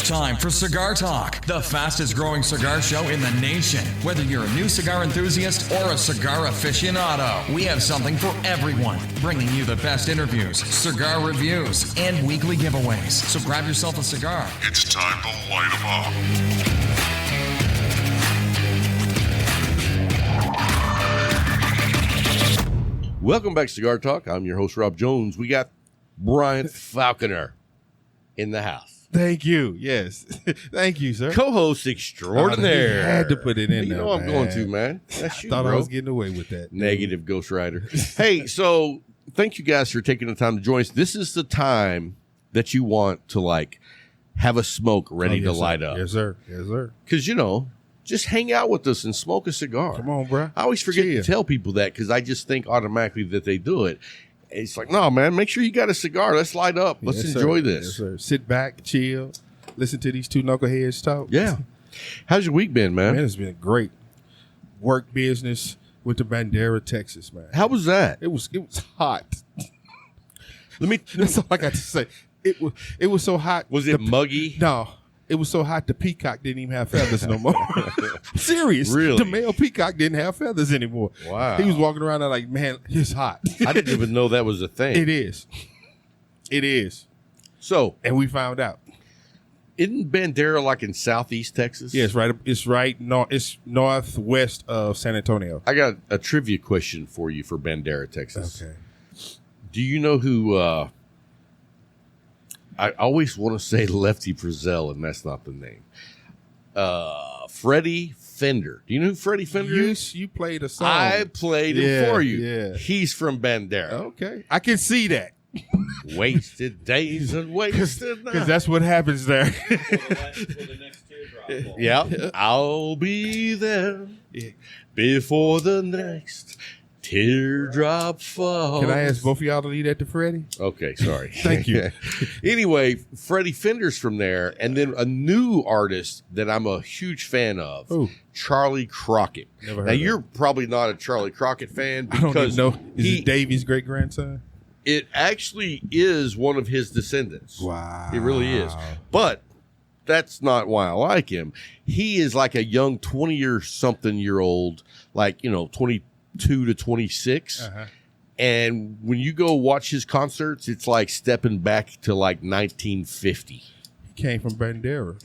time for Cigar Talk, the fastest growing cigar show in the nation. Whether you're a new cigar enthusiast or a cigar aficionado, we have something for everyone, bringing you the best interviews, cigar reviews, and weekly giveaways. So grab yourself a cigar. It's time to light 'em up. Welcome back to Cigar Talk. I'm your host, Rob Jones. We got Brian Falconer in the house. Thank you. Yes. Thank you, sir. Co-host extraordinaire. You had to put it in you there, know I'm man. going to, man. That's you, Thought bro. I was getting away with that. Negative Ghost Rider. Hey, so thank you guys for taking the time to join us. This is the time that you want to, like, have a smoke ready to light up. Yes, sir. Yes, sir. Because, you know, just hang out with us and smoke a cigar. Come on, bro. I always forget to tell people that because I just think automatically that they do it. It's like, no, man, make sure you got a cigar. Let's light up. Let's enjoy this. Yes, sir. Sit back, chill, listen to these two knuckleheads talk. Yeah. How's your week been, man? Man, it's been great. Work business with the Bandera, Texas, man. How was that? It was hot. Let That's all I got to say. It was so hot. Was it muggy? No. It was so hot the peacock didn't even have feathers no more. Serious. Really? The male peacock didn't have feathers anymore. Wow. He was walking around there like, man, it's hot. I didn't even know that was a thing. It is. It is. So, And we found out. isn't Bandera like in southeast Texas? Yeah, it's northwest of San Antonio. I got a trivia question for you for Bandera, Texas. Okay. Do you know who I always want to say Lefty Frizzell, and that's not the name. Freddie Fender. Do you know who Freddie Fender is? You played a song. I played it Yeah, for you. yeah. He's from Bandera. Okay. I can see that. Wasted days and wasted Because nights. that's what happens there. Yeah, I'll be there Yeah. before the next teardrop falls. Can I ask both of y'all to leave that to Freddie? Okay, sorry. Thank you. Anyway, Freddie Fender's from there, and then a new artist that I'm a huge fan of, Who? Charlie Crockett. Never heard Now, of you're probably not a Charlie Crockett fan I don't because even know. Is it Davy's great grandson? it actually is one of his descendants. Wow. It really is. But that's not why I like him. He is like a young 20-something-year-old, like, 22 to 26. Uh-huh. And when you go watch his concerts, it's like stepping back to like 1950. He came from Bandera.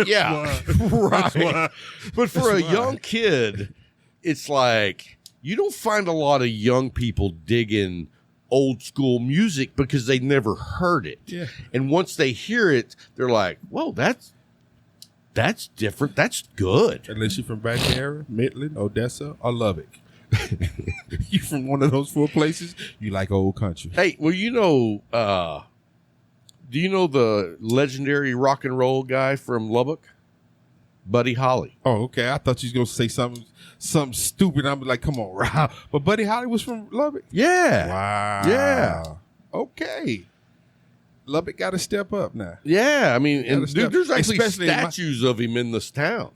Yeah, right. But for a young kid, it's like you don't find a lot of young people digging old school music because they never heard it. Yeah. And once they hear it, they're like, whoa, that's different. That's good. Unless you're from Bandera, Midland, Odessa, or Lubbock. You from one of those four places, you like old country. Hey, well, do you know the legendary rock and roll guy from Lubbock? Buddy Holly. Oh, okay. I thought you was going to say something stupid. I'm like, come on, Rob. But Buddy Holly was from Lubbock? Yeah. Wow. Yeah. Okay. Lubbock got to step up now. Yeah. I mean, and Gotta dude, step- there's actually especially in my- statues of him in this town.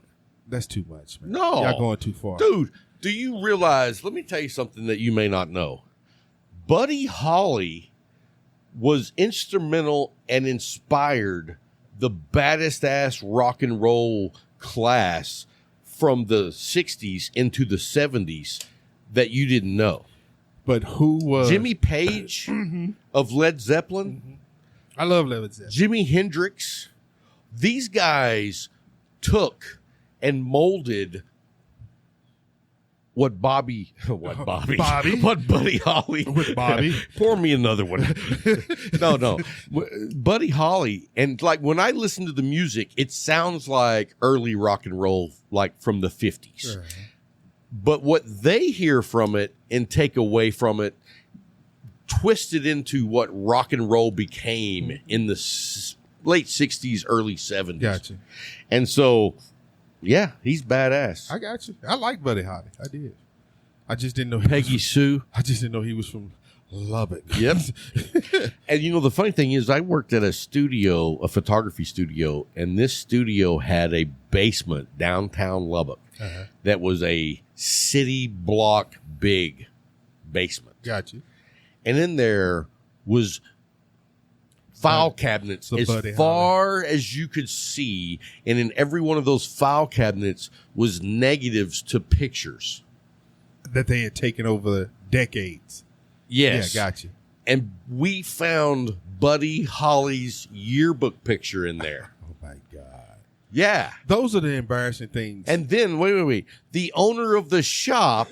That's too much, man. No. Y'all going too far. Dude, do you realize, let me tell you something that you may not know. Buddy Holly was instrumental and inspired the baddest ass rock and roll class from the 60s into the 70s that you didn't know. But who was... Jimmy Page of Led Zeppelin, I love Led Zeppelin. Jimi Hendrix. These guys took and molded what Buddy Holly With Bobby. Pour me another one. No. Buddy Holly. And like when I listen to the music, it sounds like early rock and roll, like from the 50s. Right. But what they hear from it and take away from it, twist it into what rock and roll became in the late 60s, early 70s. Gotcha. And so, yeah, he's badass. I got you. I like Buddy Holly. I did. I just didn't know Peggy Sue. I just didn't know he was from Lubbock. Yep. And the funny thing is I worked at a photography studio, and this studio had a basement downtown Lubbock that was a city block big basement. Got you. And in there was file cabinets So as Buddy far as you could see, and in every one of those file cabinets was negatives to pictures. that they had taken over the decades. Yes. Yeah, got you. And we found Buddy Holly's yearbook picture in there. Oh my God. Yeah. Those are the embarrassing things. And then, wait. The owner of the shop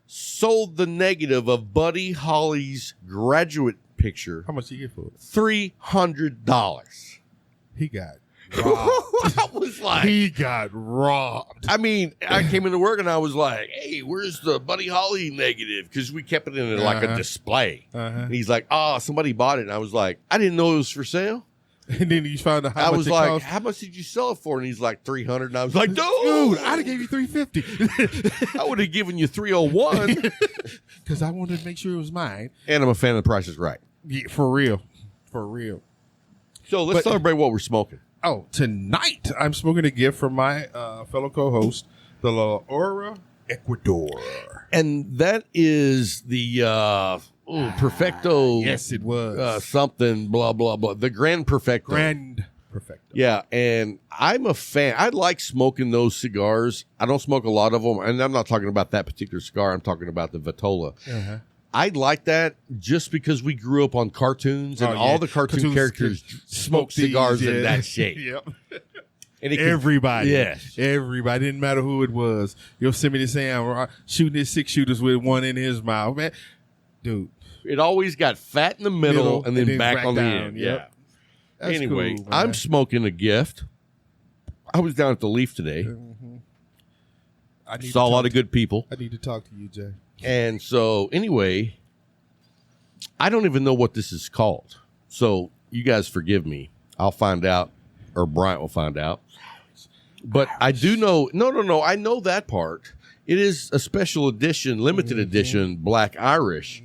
sold the negative of Buddy Holly's graduate picture. How much did you get for it? $300. He got robbed. I was like, He got robbed. I mean, I came into work and I was like, hey, where's the Buddy Holly negative? Because we kept it in like a display. And he's like, oh, somebody bought it. And I was like, I didn't know it was for sale. And then you found out how I much was it like, cost. how much did you sell it for? And he's like, $300. And I was like, dude, Dude, I'd have gave you $350 I would have given you $301. because I wanted to make sure it was mine. And I'm a fan of The Price is Right. Yeah, for real. For real. So let's celebrate what we're smoking. Oh, tonight I'm smoking a gift from my fellow co-host, the La Aura Ecuador. And that is the Perfecto. Yes, it was. Something, blah, blah, blah. The Grand Perfecto. Grand Perfecto. Yeah, and I'm a fan. I like smoking those cigars. I don't smoke a lot of them, and I'm not talking about that particular cigar. I'm talking about the Vitola. Uh-huh. I like that just because we grew up on cartoons, and all the cartoon characters smoke cigars in that shape. Yep. And Everybody. Yes. Everybody. Didn't matter who it was. Yosemite Sam shooting his 6-shooters with one in his mouth. Man, dude. It always got fat in the middle and then back on the down. end. Yep. Yeah. That's Anyway, cool, man. I'm smoking a gift. I was down at the Leaf today. Saw a lot of good people. I need to talk to you, Jay. And so, anyway, I don't even know what this is called. So, you guys forgive me. I'll find out, or Bryant will find out. But I do know, no, I know that part. It is a special edition, limited edition Black Irish.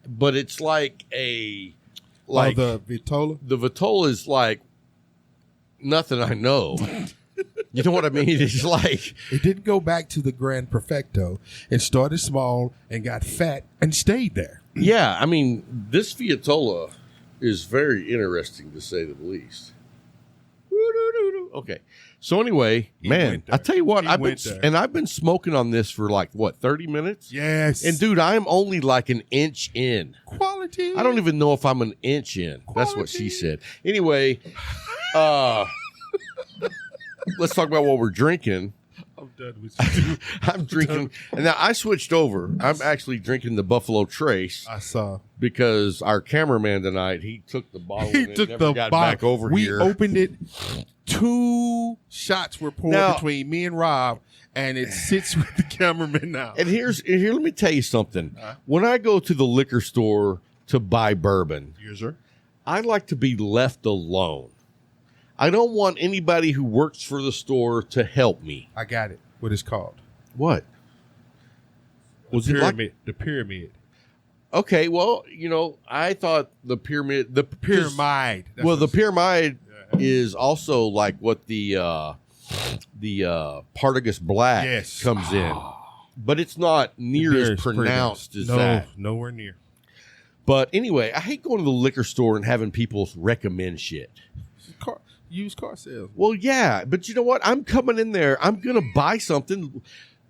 But it's like the Vitola? The Vitola is like nothing I know. You know what I mean? It's like It didn't go back to the Grand Perfecto. It started small and got fat and stayed there. yeah, I mean, this Vitola is very interesting to say the least. Okay. So anyway, man, went there. I tell you what, He I've went there. been smoking on this for like what, 30 minutes? Yes. And dude, I'm only like an inch in. Quality. I don't even know if I'm an inch in. That's what she Quality. said. Anyway, let's talk about what we're drinking. I'm done with you. I'm drinking, and now I switched over. I'm actually drinking the Buffalo Trace I saw. because our cameraman tonight, he took the bottle He and took never the got bottle. back over we here. opened it. 2 shots were poured Now- between me and Rob, and it sits with the cameraman now. And here, let me tell you something. When I go to the liquor store to buy bourbon, Yes, sir. I like to be left alone. I don't want anybody who works for the store to help me. I got it. What it's called? What? Was it like- Pyramid. The pyramid. Okay, well, I thought the pyramid, Pyramid. That's Well, what the it's- pyramid is also like what the Partagas Black Yes. comes in, but it's not near Very as pronounced as no, that. nowhere near. But anyway, I hate going to the liquor store and having people recommend shit. Used car sales. Well, yeah, but you know what? I'm coming in there. I'm going to buy something.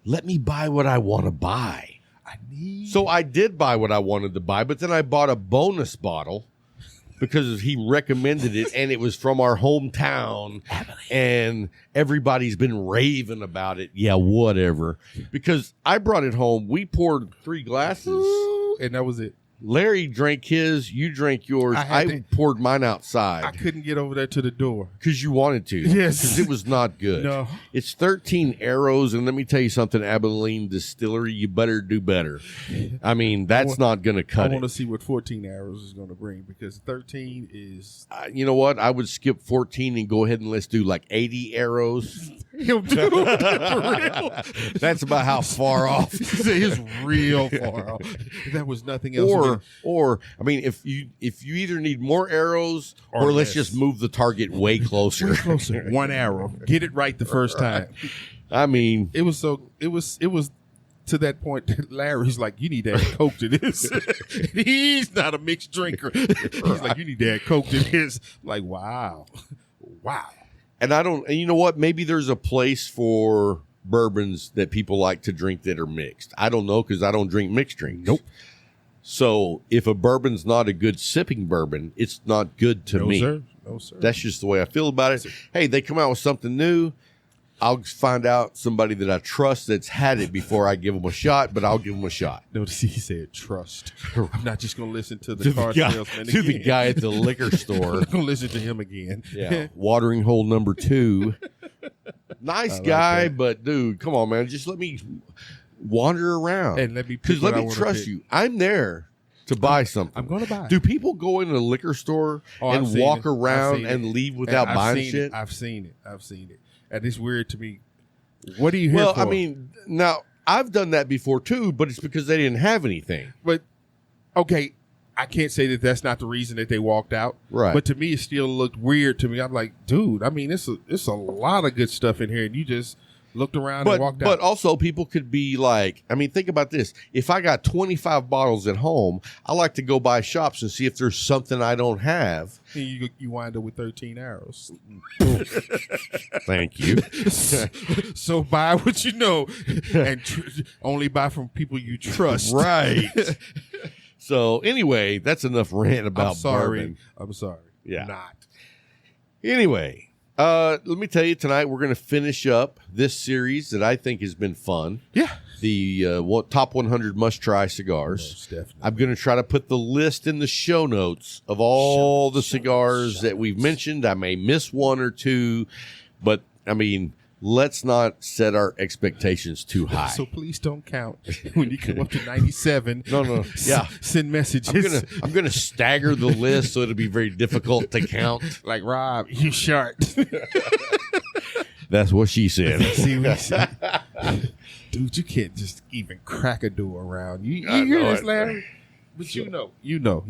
Let me buy what I want to buy. I need. So I did buy what I wanted to buy, but then I bought a bonus bottle because he recommended it, and it was from our hometown, and everybody's been raving about it. Yeah, whatever. Because I brought it home. We poured 3 glasses. and that was it. Larry drank his. You drank yours. I had I to- poured mine I outside couldn't get over there to the door. because you wanted to. Yes. Because it was not good. No. It's 13 arrows, and let me tell you something, Abilene Distillery, you better do better. I mean, that's not going to I cut want to it. see what 14 arrows is going to bring because 13 is. You know what? I would skip 14 and go ahead and let's do like 80 arrows. Yo, dude, for real. That's about how far off. It's real far off. That was nothing else. Or I mean, if you either need more arrows or Or let's less. just move the target way closer. closer. 1 arrow. Get it right the first time. I mean, It was to that point that Larry's like, you need to add Coke to this. He's not a mixed drinker. He's like, you need to add Coke to this. I'm like, wow. And you know what? Maybe there's a place for bourbons that people like to drink that are mixed. I don't know, because I don't drink mixed drinks. Nope. So if a bourbon's not a good sipping bourbon, it's not good to me. No, sir. That's just the way I feel about it. Hey, they come out with something new. I'll find out somebody that I trust that's had it before I give them a shot, but I'll give them a shot. Notice he said trust. I'm not just going to listen to the car salesman to again. the guy at the liquor store. I'm not going to listen to him again. Yeah, watering hole number 2. Nice guy, that. but dude, come on, man. Just let me wander around. And let me pick what I wanna trust pick. you. I'm there to buy something. I'm going to buy it. Do people go into a liquor store I've and seen walk it. around and leave without buying shit? I've seen it. And it's weird to me. What are you here for? Well, I mean, now, I've done that before, too, but it's because they didn't have anything. But, okay, I can't say that that's not the reason that they walked out. Right. But to me, it still looked weird to me. I'm like, dude, I mean, it's a lot of good stuff in here, and you just looked around and walked out. But also, people could be like, I mean, think about this. If I got 25 bottles at home, I like to go by shops and see if there's something I don't have. And you wind up with 13 arrows. Thank you. So buy what you know, and only buy from people you trust. Right. So anyway, that's enough rant about bourbon. I'm sorry. Yeah. Not. Anyway, let me tell you, tonight we're going to finish up this series that I think has been fun. Yeah. The Top 100 Must Try Cigars. Most definitely. I'm going to try to put the list in the show notes of all the cigars that we've mentioned. I may miss one or two, but I mean, let's not set our expectations too high. So please don't count when you come up to 97. No. Yeah. Send messages. I'm gonna stagger the list so it'll be very difficult to count. Like, Rob, you short. That's what she said. See what he said? Dude, you can't just even crack a door around. You I hear know this, it. Larry? But you know.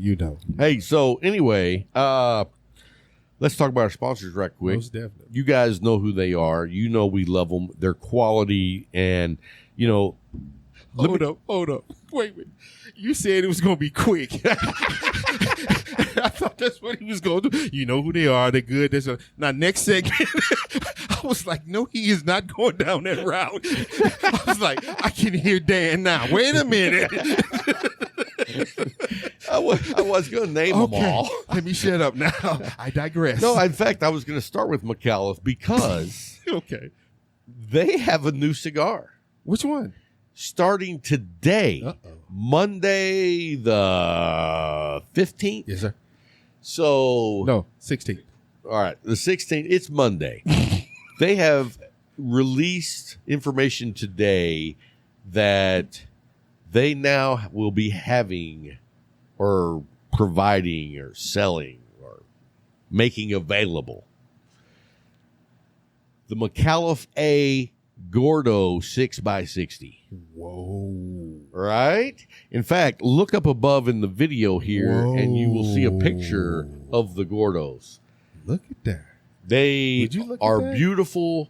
Hey, so anyway, let's talk about our sponsors right quick. Most definitely. You guys know who they are. You know we love them. Their quality and, you know. Hold up. Wait a minute. You said it was going to be quick. I thought that's what he was going to do. You know who they are. They're good. Now, next segment, I was like, no, he is not going down that route. I was like, I can hear Dan now. Wait a minute. I was going to name them all. Let me shut up now. I digress. No, in fact, I was going to start with McAuliffe because okay. they have a new cigar. Which one? Starting today, Monday the 15th. Yes, sir. So No, 16th. all right, the 16th. It's Monday. They have released information today that they now will be having or providing or selling or making available the McAuliffe A Gordo 6x60. Whoa. Right? In fact, look up above in the video here and you will see a picture of the Gordos. Look at that. They Would you look at are that? beautiful,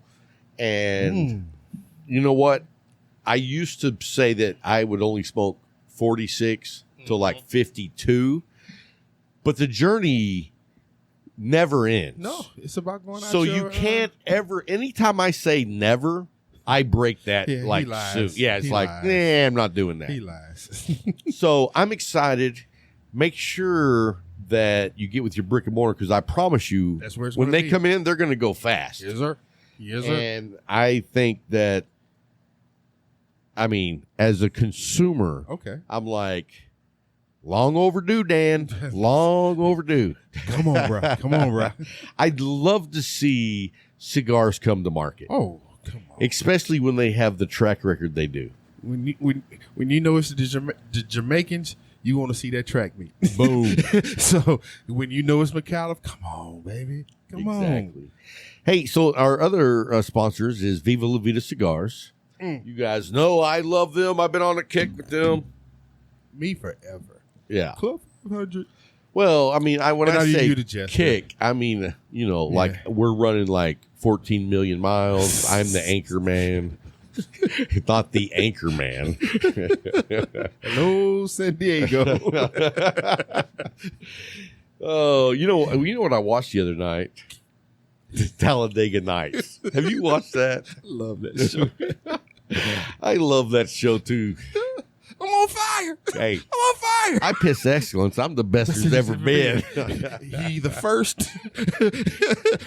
and you know what? I used to say that I would only smoke 46 to like 52, but the journey never ends. No, it's about going out So your, you can't ever, anytime I say never, I break that Yeah, he like lies. soon. Yeah, it's He like, lies. nah, I'm not doing that. He lies. So I'm excited. Make sure that you get with your brick and mortar because I promise you, That's where it's when gonna they be. come in, they're going to go fast. Yes, sir. Yes, sir. And I think that, I mean, as a consumer, Okay. I'm like, long overdue, Dan. Long overdue. Come on, bro. Come on, bro. I'd love to see cigars come to market, Oh, come on. especially when they have the track record they do. When you know it's the Jamaicans, you want to see that track meet. Boom. So when you know it's McAuliffe, come on, baby. Come on. Hey, so our other sponsors is Viva La Vida Cigars. You guys know I love them. I've been on a kick with them. Me forever. Yeah. Club 500. Well, I mean, when And I are say you the Jester? kick, I mean, you know, like we're running like 14 million miles. I'm the anchor man. Not the anchor man. Hello, San Diego. Oh, you know what I watched the other night? Talladega Nights. Have you watched that? I love that show. I love that show too. I'm on fire. Hey, I'm on fire. I piss excellence. I'm the best there's ever been. You the first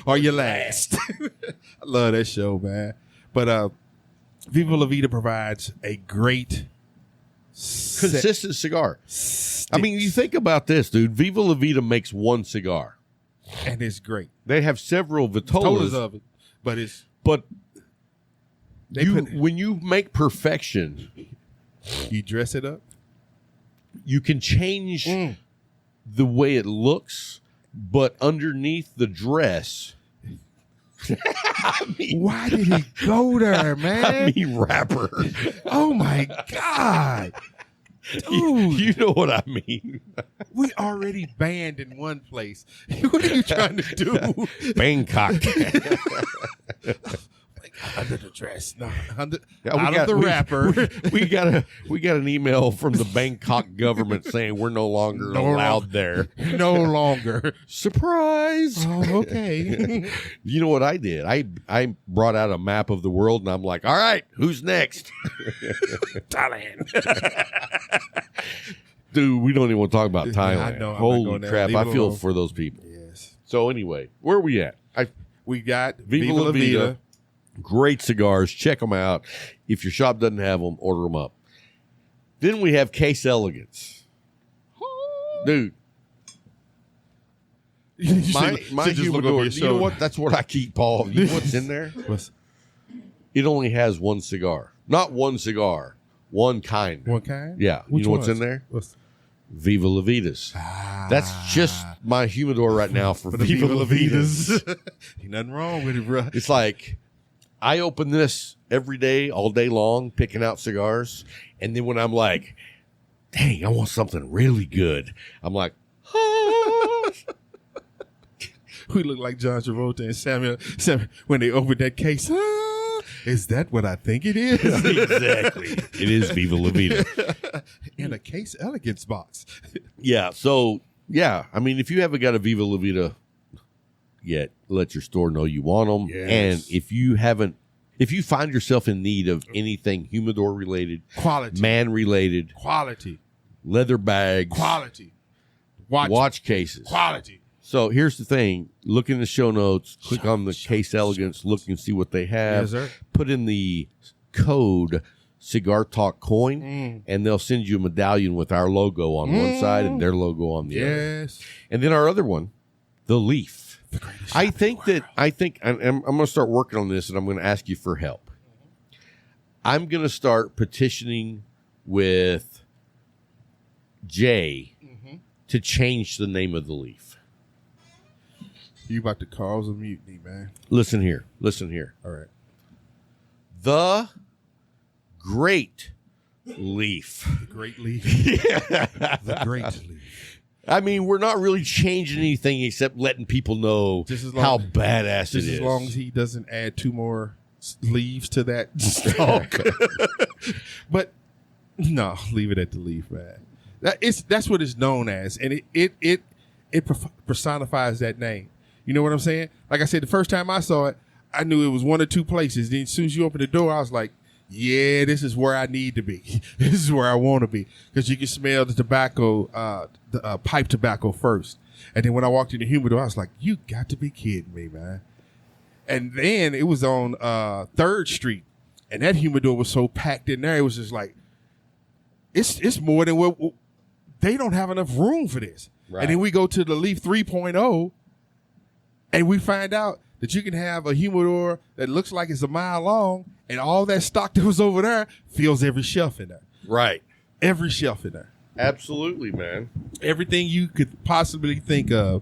or your last. I love that show, man. But Viva La Vida provides a great consistent cigar. I mean, you think about this, dude. Viva La Vida makes one cigar. And it's great. They have several Vitolas of it. But when you make perfection, you dress it up. You can change the way it looks, but underneath the dress. Why did he go there, man? I mean, rapper. Oh my God. Dude, you know what I mean. We already banned in one place. What are you trying to do? Bangkok. Under the dress. No, of the rapper. wrapper. We got an email from the Bangkok government saying we're no longer allowed there. No longer. Surprise. Oh, okay. You know what I did? I brought out a map of the world and I'm like, all right, who's next? Thailand. Dude, we don't even want to talk about Thailand. I know. Holy crap. I feel for those people. Yes. So anyway, where are we at? We got Viva La Vida. Great cigars. Check them out. If your shop doesn't have them, order them up. Then we have Elegance. Dude. My humidor. You know what? That's what I keep, Paul. You know what's in there? It only has one cigar. Not one cigar. One kind. One kind? Yeah. Which you know what's in there? Viva La Vidas. That's just my humidor right now for Viva La Vidas. Ain't nothing wrong with it, bro. It's like I open this every day, all day long, picking out cigars. And then when I'm like, dang, I want something really good, I'm like, ah. We look like John Travolta and Samuel when they opened that case. Is that what I think it is? Exactly. It is Viva La Vida. In a Case Elegance box. Yeah. So, yeah. I mean, if you haven't got a Viva La Vida yet, let your store know you want them. Yes. And if you find yourself in need of anything humidor related, quality, man related, quality, leather bags, quality, watch cases, quality. So here's the thing. Look in the show notes, click on the Case Elegance, look and see what they have. Yes, sir. Put in the code Cigar Talk Coin, and they'll send you a medallion with our logo on one side and their logo on the other. And then our other one, the Leaf. I think I'm going to start working on this, and I'm going to ask you for help. I'm going to start petitioning with Jay to change the name of the Leaf. You about to cause a mutiny, man. Listen here. All right. The Great Leaf. The Great Leaf. The Great Leaf. I mean, we're not really changing anything except letting people know how badass it is. Just as long as he doesn't add 2 more leaves to that stalk. But no, leave it at the leaf, man. That's what it's known as, and it personifies that name. You know what I'm saying? Like I said, the first time I saw it, I knew it was 1 or 2 places. Then as soon as you open the door, I was like, yeah, this is where I need to be. This is where I want to be. Because you can smell the tobacco, the pipe tobacco first. And then when I walked in the humidor, I was like, you got to be kidding me, man. And then it was on 3rd Street. And that humidor was so packed in there, it was just like, it's more than what they don't have enough room for this. Right. And then we go to the Leaf 3.0, and we find out that you can have a humidor that looks like it's a mile long, and all that stock that was over there fills every shelf in there. Right. Every shelf in there. Absolutely, man. Everything you could possibly think of.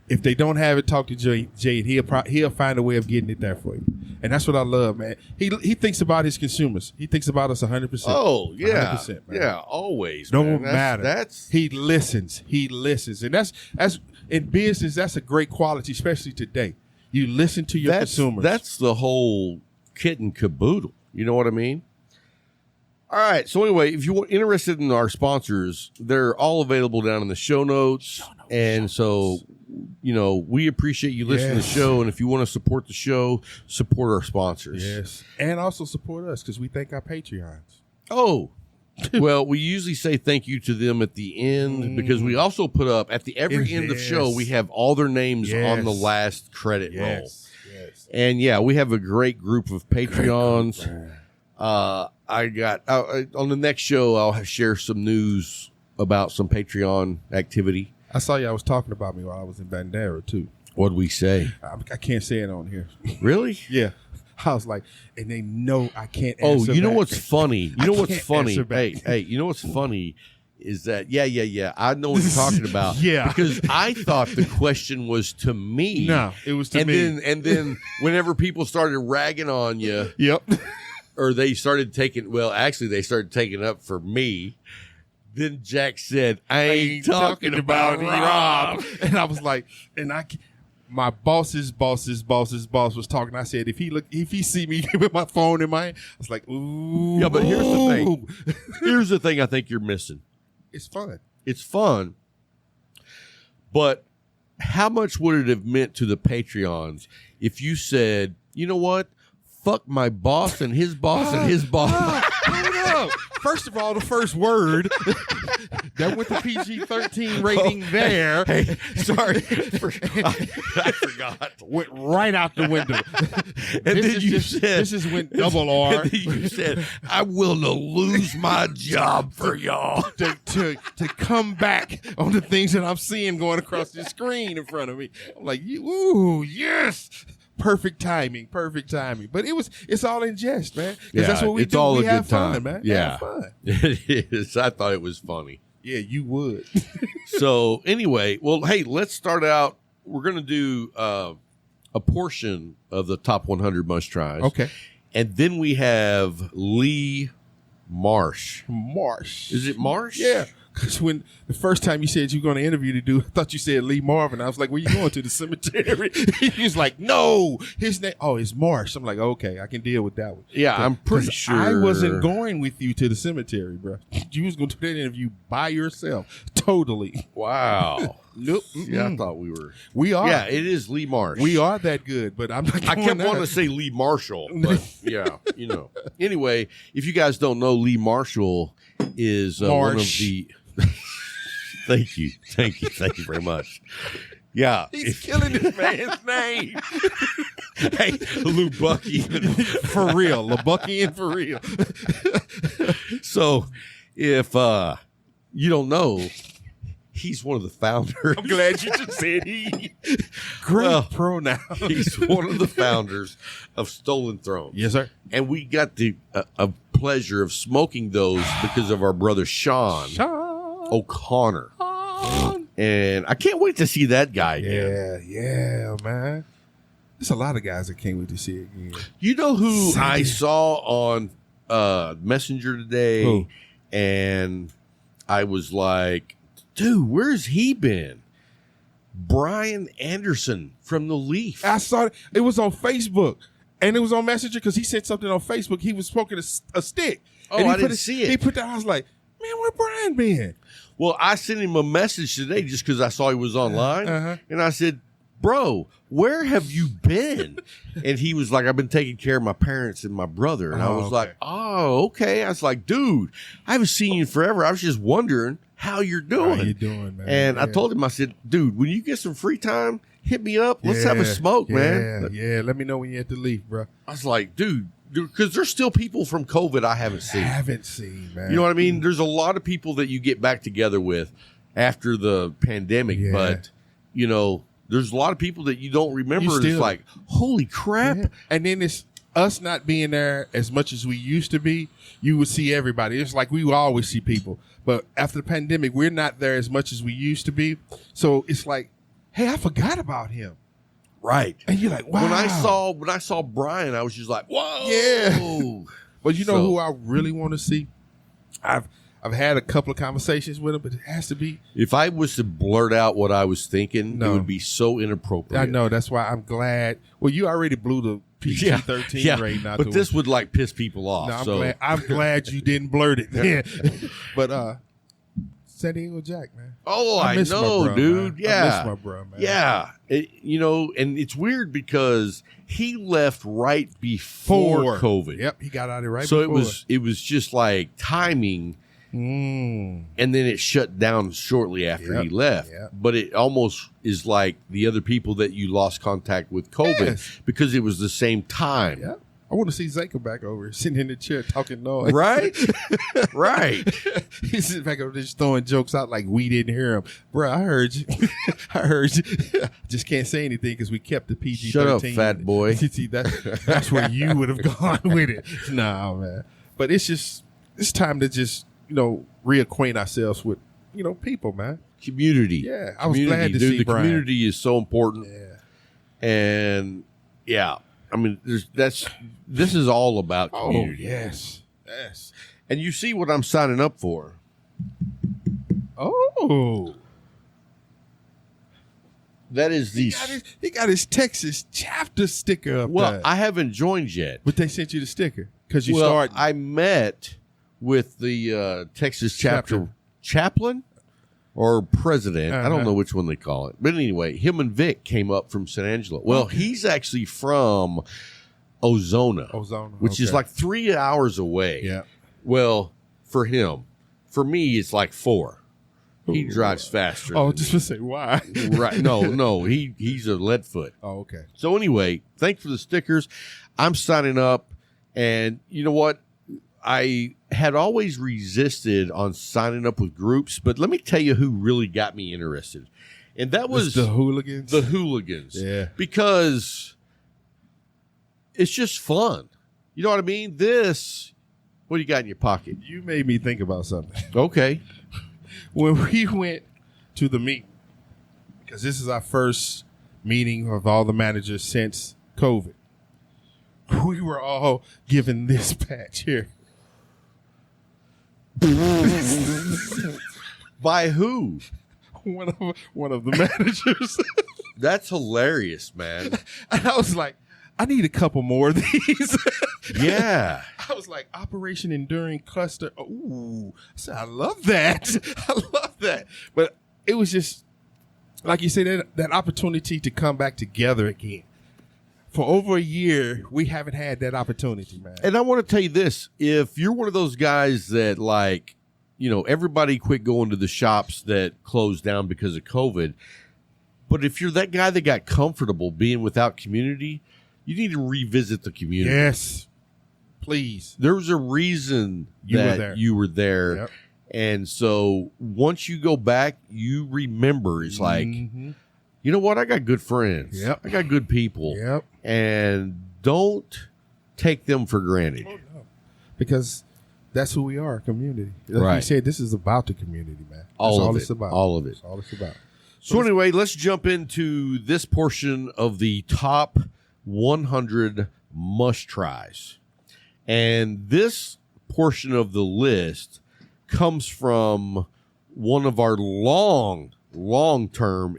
If they don't have it, talk to Jay, and he'll find a way of getting it there for you. And that's what I love, man. He thinks about his consumers. He thinks about us 100%. Oh, yeah. 100%, man. Yeah, always. No matter. He listens. And that's in business, that's a great quality, especially today. You listen to your consumers. That's the whole kit and caboodle. You know what I mean? All right. So anyway, if you're interested in our sponsors, they're all available down in the show notes. And so, we appreciate you listening to the show. And if you want to support the show, support our sponsors. Yes. And also support us because we thank our Patreons. Oh, well, we usually say thank you to them at the end because we also put up at the every end of show, we have all their names on the last credit roll. Yes. And we have a great group of Patreons. I got on the next show, I'll share some news about some Patreon activity. I saw y'all was talking about me while I was in Bandera too. What'd we say? I can't say it on here. Really? Yeah. I was like, and they know I can't answer you know back. what's funny? You know what's funny? answer back. Hey, you know what's funny is that, I know what you're talking about. Yeah. Because I thought the question was to me. No, it was to me. And then whenever people started ragging on you, Yep. or they started they started taking up for me, then Jack said, I ain't talking about Rob. And I was like, my boss's boss was talking. I said, if he see me with my phone in my hand, I was like, ooh. Yeah, but here's the thing. Here's the thing I think you're missing. It's fun. It's fun. But how much would it have meant to the Patreons if you said, you know what? Fuck my boss and his boss and his boss. Hold up. First of all, the first word that went to PG-13 rating there. Hey, sorry. I forgot. Went right out the window. And then you said, this is when double R. And then you said, I will not lose my job for y'all. to come back on the things that I'm seeing going across the screen in front of me. I'm like, ooh, yes. Perfect timing. But it's all in jest, man. Because that's what we do. It's all we a have good time, fun, man. Yeah, Have fun. It is. I thought it was funny. Yeah, you would. So anyway, well, hey, let's start out. We're going to do a portion of the top 100 must tries. Okay. And then we have Lee Marsh. Marsh. Is it Marsh? Yeah. Because when the first time you said you were going to interview the dude, I thought you said Lee Marvin. I was like, where you going to the cemetery? He was like, no, his name. Oh, it's Marsh. I'm like, okay, I can deal with that one. Yeah, I'm pretty sure. I wasn't going with you to the cemetery, bro. You was going to do that interview by yourself. Totally. Wow. Nope. Yeah, I thought we were. We are. Yeah, it is Lee Marsh. We are that good, but I'm not. I kept wanting to say Lee Marshall, but yeah, Anyway, if you guys don't know, Lee Marshall is one of the. Thank you very much. Yeah, he's killing this man's name. Hey, Lou Bucky, for real, LeBuckian for real. So, if you don't know, he's one of the founders. I'm glad you just said he. Great pronoun. He's one of the founders of Stolen Throne. Yes, sir. And we got the pleasure of smoking those because of our brother Sean O'Connor. And I can't wait to see that guy again. Yeah, man. There's a lot of guys that can't wait to see it again. You know who I saw on Messenger today? Who? And I was like, dude, where's he been? Brian Anderson from The Leaf. I saw it. It was on Facebook. And it was on Messenger because he sent something on Facebook. He was smoking a stick. Oh, and I didn't see it. He put that. I was like, man, where Brian been? Well, I sent him a message today just because I saw he was online. Uh-huh. And I said, bro, where have you been? And he was like, I've been taking care of my parents and my brother. And I was like, oh, okay. I was like, dude, I haven't seen you in forever. I was just wondering how you're doing. How you doing, man? And I told him, I said, dude, when you get some free time, hit me up. Let's have a smoke, man. Yeah, let me know when you're at the Leaf, bro. I was like, dude, because there's still people from COVID I haven't seen. Man. You know what I mean? There's a lot of people that you get back together with after the pandemic, but, there's a lot of people that you don't remember. It's like, holy crap. Yeah. And then it's us not being there as much as we used to be. You would see everybody. It's like we would always see people. But after the pandemic, we're not there as much as we used to be. So it's like, hey, I forgot about him. Right. And you're like, wow. When I saw Brian, I was just like, whoa. Yeah. But you know who I really want to see? I've I've had a couple of conversations with him, but it has to be. If I was to blurt out what I was thinking, No. it would be so inappropriate. I know. That's why I'm glad. Well, you already blew the PG-13 rating out. But this would like piss people off. No, I'm glad you didn't blurt it. But San Diego Jack, man. Oh, I miss my know, bro, dude. man. Yeah. I miss my bro, man. Yeah. And it's weird because he left right before COVID. Yep, he got out of it right so before. it was just like timing, and then it shut down shortly after he left. Yep. But it almost is like the other people that you lost contact with COVID because it was the same time. Yep. I want to see Zaka back over sitting in the chair talking noise. Right? Right. He's sitting back over there just throwing jokes out like we didn't hear him. Bro, I heard you. I heard you. Just can't say anything because we kept the PG-13. Shut up, fat boy. See, that's where you would have gone with it. Nah, man. But it's time to just, reacquaint ourselves with, people, man. Community. Yeah. I was glad to see the Brian. community is so important. Yeah. And yeah. I mean, this is all about community. Oh, yes. Yes. And you see what I'm signing up for. Oh. That is the... He got his Texas chapter sticker up Well, there. I haven't joined yet. But they sent you the sticker because you Well, start. I met with the Texas chapter chaplain or president. I don't know which one they call it. But anyway, him and Vic came up from San Angelo. Well, he's actually from Ozona, which is like 3 hours away. Yeah. Well, for him. For me, it's like 4. He drives faster. Oh, than just me. to say why? Right. No. He's a lead foot. Oh, okay. So anyway, thanks for the stickers. I'm signing up. And you know what? I had always resisted on signing up with groups, but let me tell you who really got me interested. And that was the hooligans. The hooligans. Yeah. Because it's just fun. You know what I mean? What do you got in your pocket? You made me think about something. Okay. When we went to the meeting, because this is our first meeting of all the managers since COVID, we were all given this patch here. By who? One of the managers. That's hilarious, man. And I was like, I need a couple more of these. Yeah. I was like, Operation Enduring Cluster. Ooh. I said, I love that. I love that. But it was just, like you said, that opportunity to come back together again. For over a year, we haven't had that opportunity, man. And I want to tell you this. If you're one of those guys that everybody quit going to the shops that closed down because of COVID, but if you're that guy that got comfortable being without community, you need to revisit the community. Yes. Please. There was a reason that you were there. Yep. And so once you go back, you remember it's like, you know what? I got good friends. Yep. I got good people. Yep. And don't take them for granted. Oh, no. Because that's who we are, community. Like Right. you said, this is about the community, man. That's All of it's it. about. All of it. That's all it's about. So anyway, let's jump into this portion of the top 100 must tries. And this portion of the list comes from one of our long-term,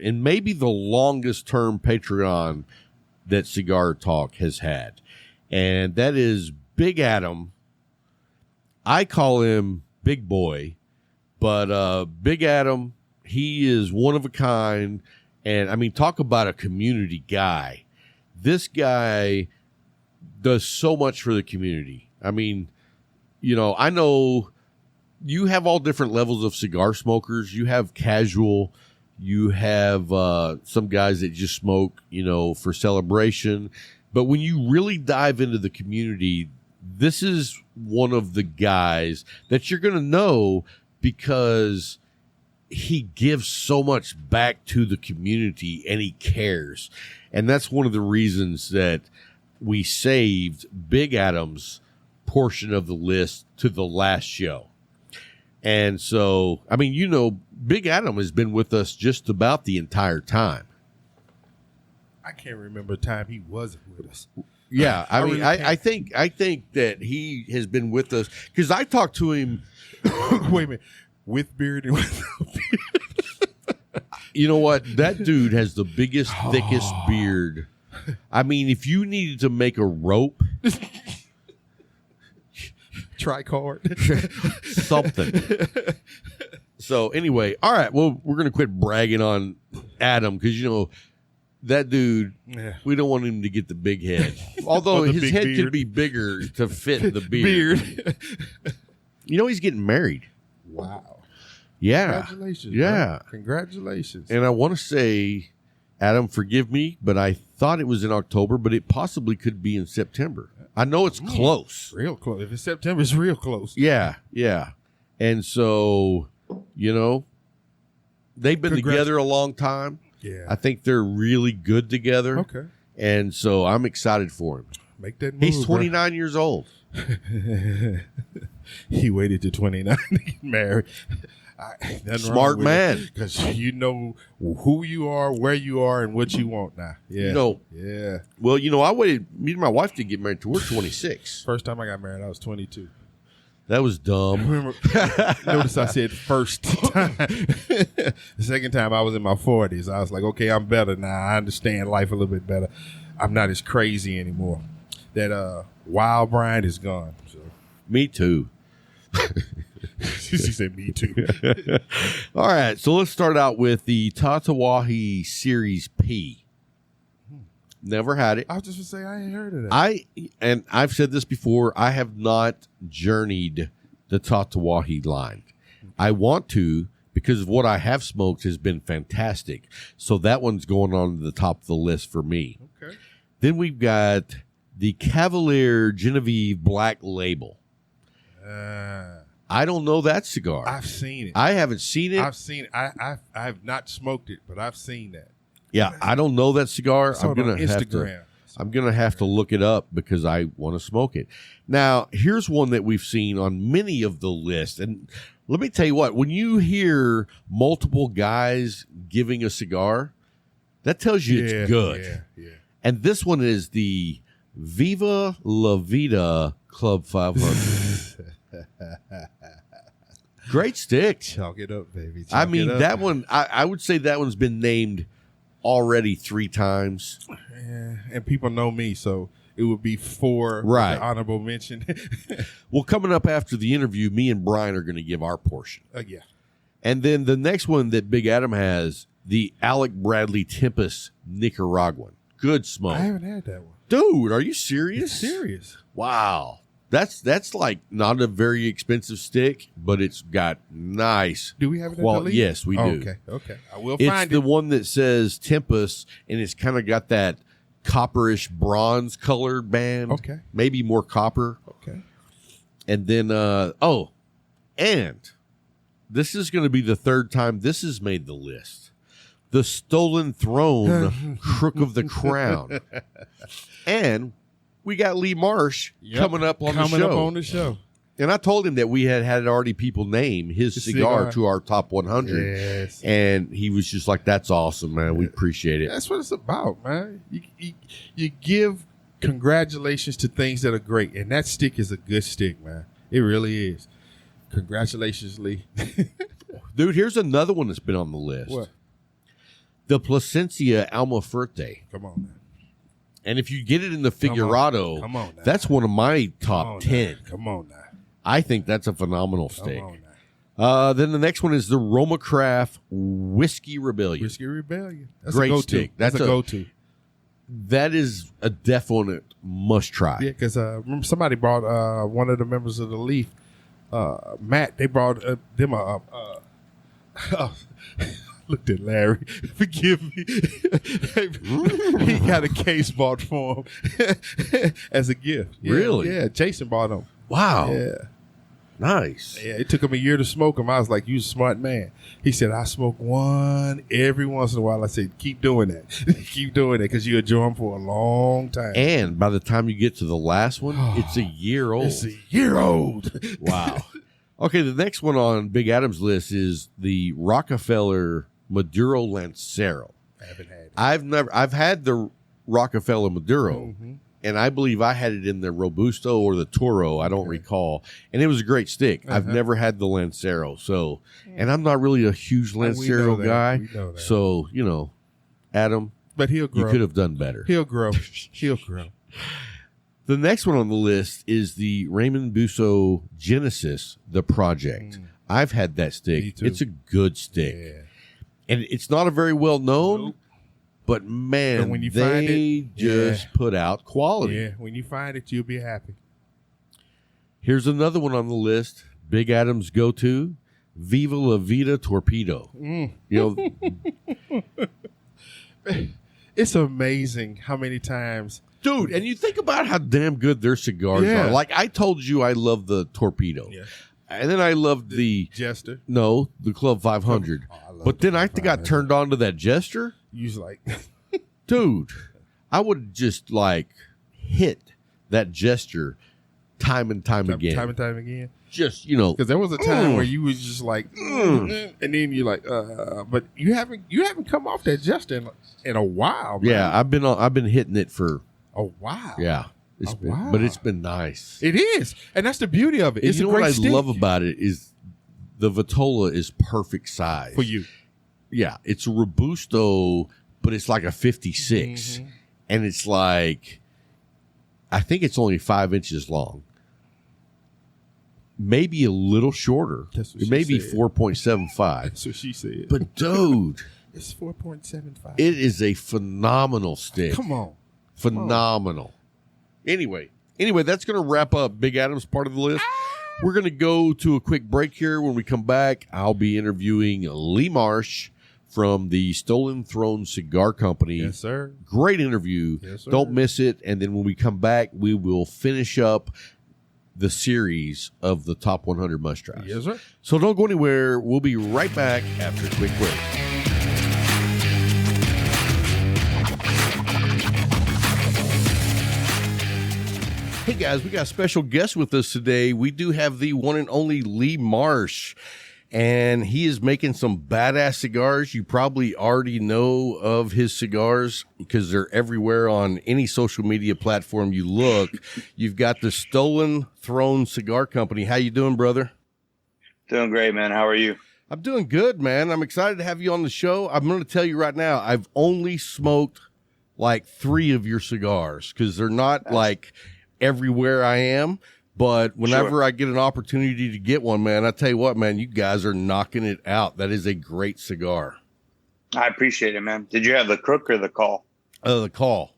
and maybe the longest term Patreon that Cigar Talk has had. And that is Big Adam. I call him Big Boy, but Big Adam, he is one of a kind. And I mean, talk about a community guy. This guy does so much for the community. I mean, I know you have all different levels of cigar smokers. You have casual, you have some guys that just smoke, for celebration. But when you really dive into the community, this is one of the guys that you're going to know because he gives so much back to the community and he cares. And that's one of the reasons that we saved Big Adam's portion of the list to the last show. And so, I mean, Big Adam has been with us just about the entire time. I can't remember a time he wasn't with us. Yeah, I mean, really I think that he has been with us because I talked to him. Wait a minute, with beard and without beard. You know what? That dude has the biggest, thickest beard. I mean, if you needed to make a rope, Tricard, something. So anyway, all right. Well, we're gonna quit bragging on Adam because that dude. Yeah. We don't want him to get the big head. Although the his big head beard. could be bigger to fit the beard. He's getting married. Wow. Yeah. Congratulations. Yeah. Bro. Congratulations. And I want to say, Adam, forgive me, but I thought it was in October, but it possibly could be in September. I know it's close. Real close. If it's September, it's real close. Yeah, yeah. And so, they've been together a long time. Yeah. I think they're really good together. Okay. And so I'm excited for him. Make that move. He's 29 years old. He waited to 29 to get married. Smart man. Because you know who you are, where you are, and what you want now. Yeah. Yeah. Well, I waited. Me and my wife did get married till we're 26. First time I got married, I was 22. That was dumb. Remember, notice I said first time. The second time I was in my 40s. I was like, okay, I'm better now. I understand life a little bit better. I'm not as crazy anymore. That wild Brian is gone. So. Me too. She said me too. All right, so let's start out with the Tatawahi Series P. Never had it. I was just going to say, I ain't heard of that. I've said this before, I have not journeyed the Tatawahi line. I want to because what I have smoked has been fantastic. So that one's going on to the top of the list for me. Okay. Then we've got the Cavalier Genevieve Black Label. I don't know that cigar. I've seen it. I haven't seen it. I've seen it. I have not smoked it, but I've seen that. Yeah, I don't know that cigar. Saw it on Instagram. I'm gonna have to look it up because I want to smoke it. Now, here's one that we've seen on many of the lists, and let me tell you what: when you hear multiple guys giving a cigar, that tells you it's good. Yeah. And this one is the Viva La Vida Club 500. Great stick. Chalk it up, baby. I mean, that one, I would say that one's been named already 3 times. Yeah, and people know me, so it would be 4 Right. with the honorable mention. Well, coming up after the interview, me and Brian are going to give our portion. Yeah. And then the next one that Big Adam has, the Alec Bradley Tempest Nicaraguan. Good smoke. I haven't had that one. Dude, are you serious? Serious. Wow. That's like not a very expensive stick, but it's got nice. Do we have it? Well, yes, we do. Okay. I will It's find the it. one that says Tempest, and it's kind of got that copperish bronze colored band. Okay. Maybe more copper. Okay. And then, and this is going to be the 3rd time this has made the list. The Stolen Throne, Crook of the Crown. And we got Lee Marsh coming up on the show. And I told him that we had already people name his cigar to our top 100. Yes. And he was just like, that's awesome, man. We appreciate it. That's what it's about, man. You give congratulations to things that are great, and that stick is a good stick, man. It really is. Congratulations, Lee. Dude, here's another one that's been on the list. What? The Plasencia Almafuerte. Come on, man. And if you get it in the Figurado, Come on now. that's one of my top 10. Come on now. I think that's a phenomenal stick. Come on now. Then the next one is the Roma Craft Whiskey Rebellion. Whiskey Rebellion. That's Great a go-to. stick. That's a go-to. That is a definite must try. Yeah, because remember somebody brought one of the members of the Leaf, Matt. They brought them a. Looked at Larry. Forgive me. He got a case bought for him as a gift. Yeah, Really? Yeah. Jason bought them. Wow. Yeah. Nice. Yeah. It took him a year to smoke them. I was like, "You a smart man." He said, "I smoke one every once in a while." I said, "Keep doing that. Keep doing that because you enjoy them for a long time." And by the time you get to the last one, it's a year old. It's a year old. Wow. Okay, the next one on Big Adam's list is the Rockefeller Maduro Lancero. I haven't had it. I've had the Rockefeller Maduro, and I believe I had it in the Robusto or the Toro. I don't recall. And it was a great stick. I've never had the Lancero. So, and I'm not really a huge Lancero guy. We know that. So, you know, Adam, but he'll grow. You could have done better. He'll grow. He'll grow. The next one on the list is the Raymond Busso Genesis, the Project. I've had that stick. Me too. It's a good stick. Yeah. And it's not a very well known, but man, But when you they find it, just put out quality. Yeah, when you find it, you'll be happy. Here's another one on the list. Big Adam's go-to, Viva La Vida Torpedo. You know, It's amazing how many times. dude, and you think about how damn good their cigars are. Like I told you, I love the Torpedo. Yeah. And then I loved the Jester. No, the Club 500. But then I got turned on to that Jester. You was like, Dude, I would just like hit that Jester time and time again. Time and time again. Just, you know. Because there was a time where you was just like, and then you're like, but you haven't come off that Jester in a while, man. Yeah, I've been hitting it for A while. yeah. But it's been nice. It is. And that's the beauty of it. And It's you a know what great I stick love about it is the Vitola is perfect size. for you. Yeah, it's a Robusto, but it's like a 56. And it's like, I think it's only 5 inches long. Maybe a little shorter. That's what It she may be said. 4.75. That's what she said. But dude, it's 4.75. it is a phenomenal stick. Come on. Phenomenal. Anyway, that's going to wrap up Big Adam's part of the list. We're going to go to a quick break here. When we come back, I'll be interviewing Lee Marsh from the Stolen Throne Cigar Company. Yes, sir. Great interview. Yes, sir. Don't miss it. And then when we come back, we will finish up the series of the Top 100 Must Tries. Yes, sir. So don't go anywhere. We'll be right back after a quick break. Hey guys, we got a special guest with us today. We do have the one and only Lee Marsh, and he is making some badass cigars. You probably already know of his cigars because they're everywhere on any social media platform you look. You've got the Stolen Throne Cigar Company. How you doing, brother? Doing great, man. How are you? I'm doing good, man. I'm excited to have you on the show. I'm going to tell you right now, I've only smoked like 3 of your cigars because they're not like everywhere I am, but whenever I get an opportunity to get one, man, I tell you what, man, you guys are knocking it out. That is a great cigar. I appreciate it, man. Did you have the crook or the call? The call.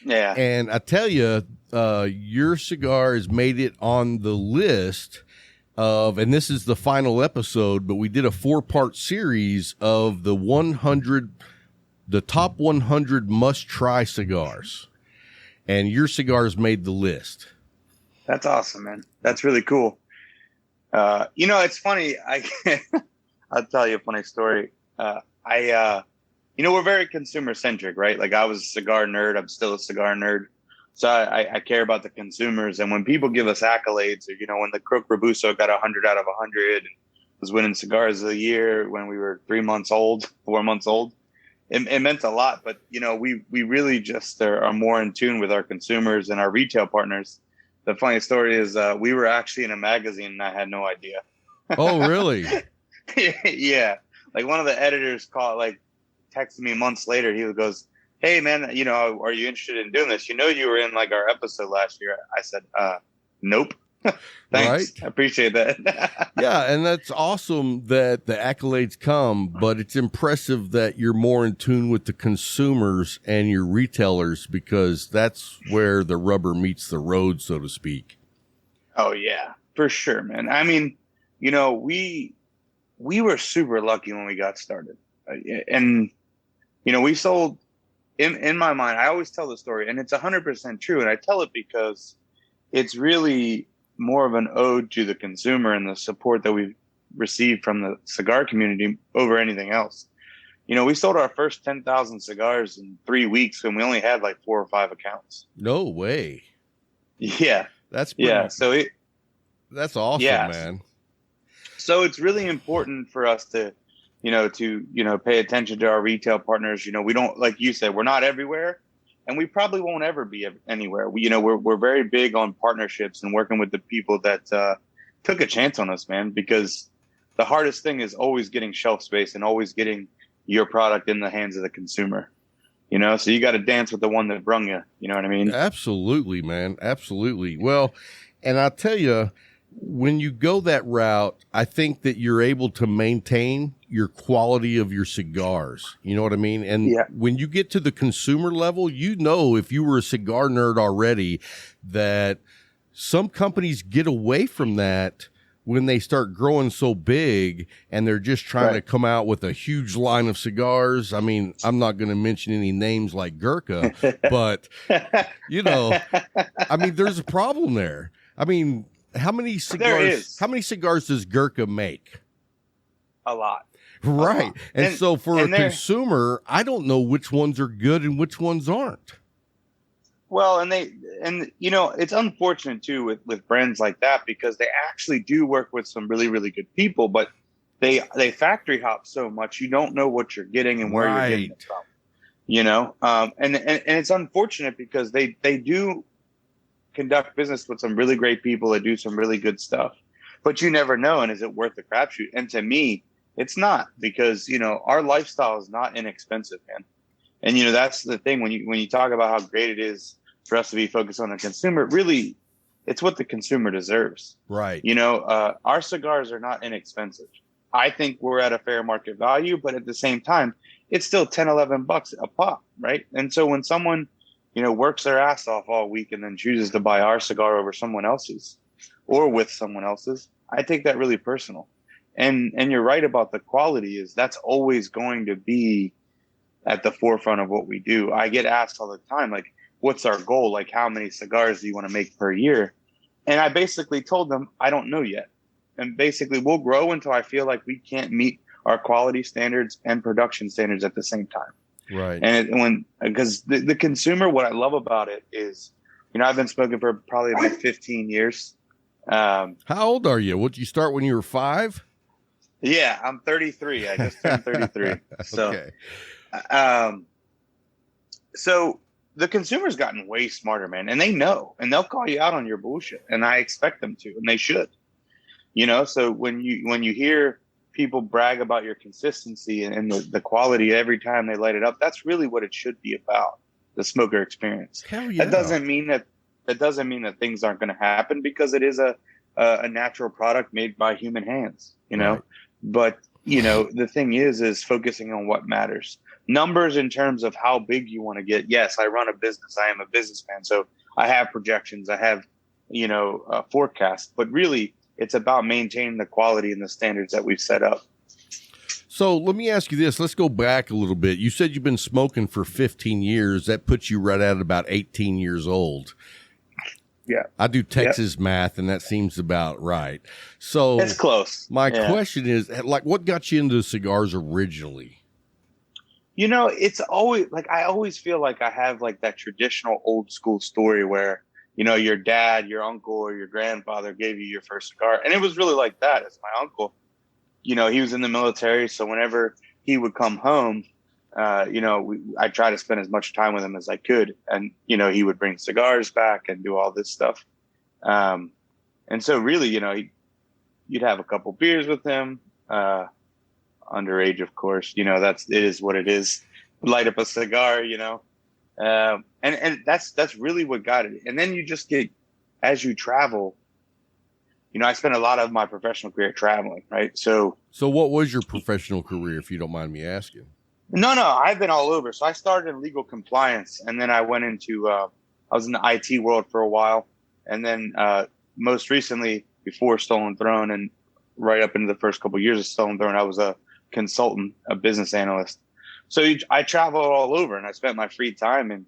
Yeah. And I tell you, your cigar has made it on the list of, and this is the final episode, but we did a 4-part series of the top 100 must try cigars. And your cigars made the list. That's awesome, man. That's really cool. It's funny. I'll tell you a funny story. We're very consumer centric, right? Like I was a cigar nerd. I'm still a cigar nerd. So I care about the consumers. And when people give us accolades, or, when the Crook Robusto got 100 out of 100 and was winning cigars of the year when we were 4 months old, it meant a lot. But, we really just are more in tune with our consumers and our retail partners. The funny story is we were actually in a magazine and I had no idea. Oh, really? Yeah. Like one of the editors texted me months later. He goes, "Hey man, are you interested in doing this? You were in like our episode last year." I said, "Nope." Thanks. Right? I appreciate that. Yeah, and that's awesome that the accolades come, but it's impressive that you're more in tune with the consumers and your retailers because that's where the rubber meets the road, so to speak. Oh yeah, for sure, man. I mean, we were super lucky when we got started, and we sold. In my mind, I always tell the story, and it's 100% true, and I tell it because it's really more of an ode to the consumer and the support that we've received from the cigar community over anything else. We sold our first 10,000 cigars in 3 weeks and we only had like 4 or 5 accounts. No way. Yeah. That's that's awesome, man. So it's really important for us to pay attention to our retail partners. We don't, like you said, we're not everywhere, and we probably won't ever be anywhere. We're very big on partnerships and working with the people that took a chance on us, man, because the hardest thing is always getting shelf space and always getting your product in the hands of the consumer. So you got to dance with the one that brung you. You know what I mean? Absolutely, man. Absolutely. Well, and I'll tell you, when you go that route, I think that you're able to maintain your quality of your cigars. You know what I mean? And when you get to the consumer level, if you were a cigar nerd already, that some companies get away from that when they start growing so big and they're just trying to come out with a huge line of cigars. I mean, I'm not going to mention any names like Gurkha, but I mean, there's a problem there. I mean, how many cigars does Gurkha make? A lot. Right. And so for a consumer, I don't know which ones are good and which ones aren't. Well, and it's unfortunate too with brands like that, because they actually do work with some really, really good people, but they factory hop so much, you don't know what you're getting and where you're getting it from. And it's unfortunate because they do conduct business with some really great people that do some really good stuff, but you never know. And is it worth the crapshoot? And to me, it's not, because our lifestyle is not inexpensive, man. And that's the thing when you talk about how great it is for us to be focused on the consumer. Really, it's what the consumer deserves. Right. Our cigars are not inexpensive. I think we're at a fair market value, but at the same time, it's still $10-11 a pop, right? And so when someone works their ass off all week and then chooses to buy our cigar over someone else's or with someone else's, I take that really personal. And you're right about the quality. That's always going to be at the forefront of what we do. I get asked all the time, like, what's our goal? Like, how many cigars do you want to make per year? And I basically told them, I don't know yet. And basically we'll grow until I feel like we can't meet our quality standards and production standards at the same time. Right. And because the consumer, what I love about it is, I've been smoking for probably about 15 years. How old are you? Would you start when you were 5? Yeah, I'm 33. I just turned 33. So, okay. So the consumer's gotten way smarter, man, and they know, and they'll call you out on your bullshit, and I expect them to, and they should. So when you hear people brag about your consistency and the quality every time they light it up, that's really what it should be about, the smoker experience. Hell yeah. That doesn't mean that things aren't going to happen, because it is a natural product made by human hands, Right. But the thing is focusing on what matters. Numbers in terms of how big you want to get. Yes, I run a business. I am a businessman. So I have projections. I have, a forecast. But really, it's about maintaining the quality and the standards that we've set up. So let me ask you this. Let's go back a little bit. You said you've been smoking for 15 years. That puts you right at about 18 years old. Yeah. I do Texas math, and that seems about right. So it's close. My question is, like, what got you into cigars originally? It's always like, I always feel like I have like that traditional old school story where, your dad, your uncle, or your grandfather gave you your first cigar. And it was really like that. It's my uncle, he was in the military. So whenever he would come home, I try to spend as much time with him as I could. And, he would bring cigars back and do all this stuff. And so really, you'd have a couple beers with him, underage, of course, it is what it is. Light up a cigar, and that's really what got it. And then you just get, as you travel, I spent a lot of my professional career traveling, right? So what was your professional career, if you don't mind me asking? No, I've been all over. So I started in legal compliance, and then I went into, I was in the IT world for a while. And then most recently, before Stolen Throne and right up into the first couple of years of Stolen Throne, I was a consultant, a business analyst. So I traveled all over, and I spent my free time in,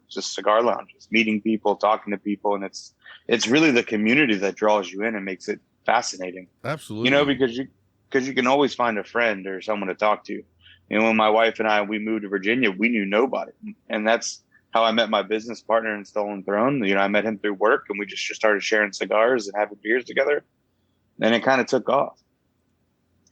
just cigar lounges, meeting people, talking to people. And it's really the community that draws you in and makes it fascinating. Absolutely. Because you can always find a friend or someone to talk to. When my wife and we moved to Virginia, we knew nobody. And that's how I met my business partner in Stolen Throne. I met him through work, and we just started sharing cigars and having beers together. And it kind of took off.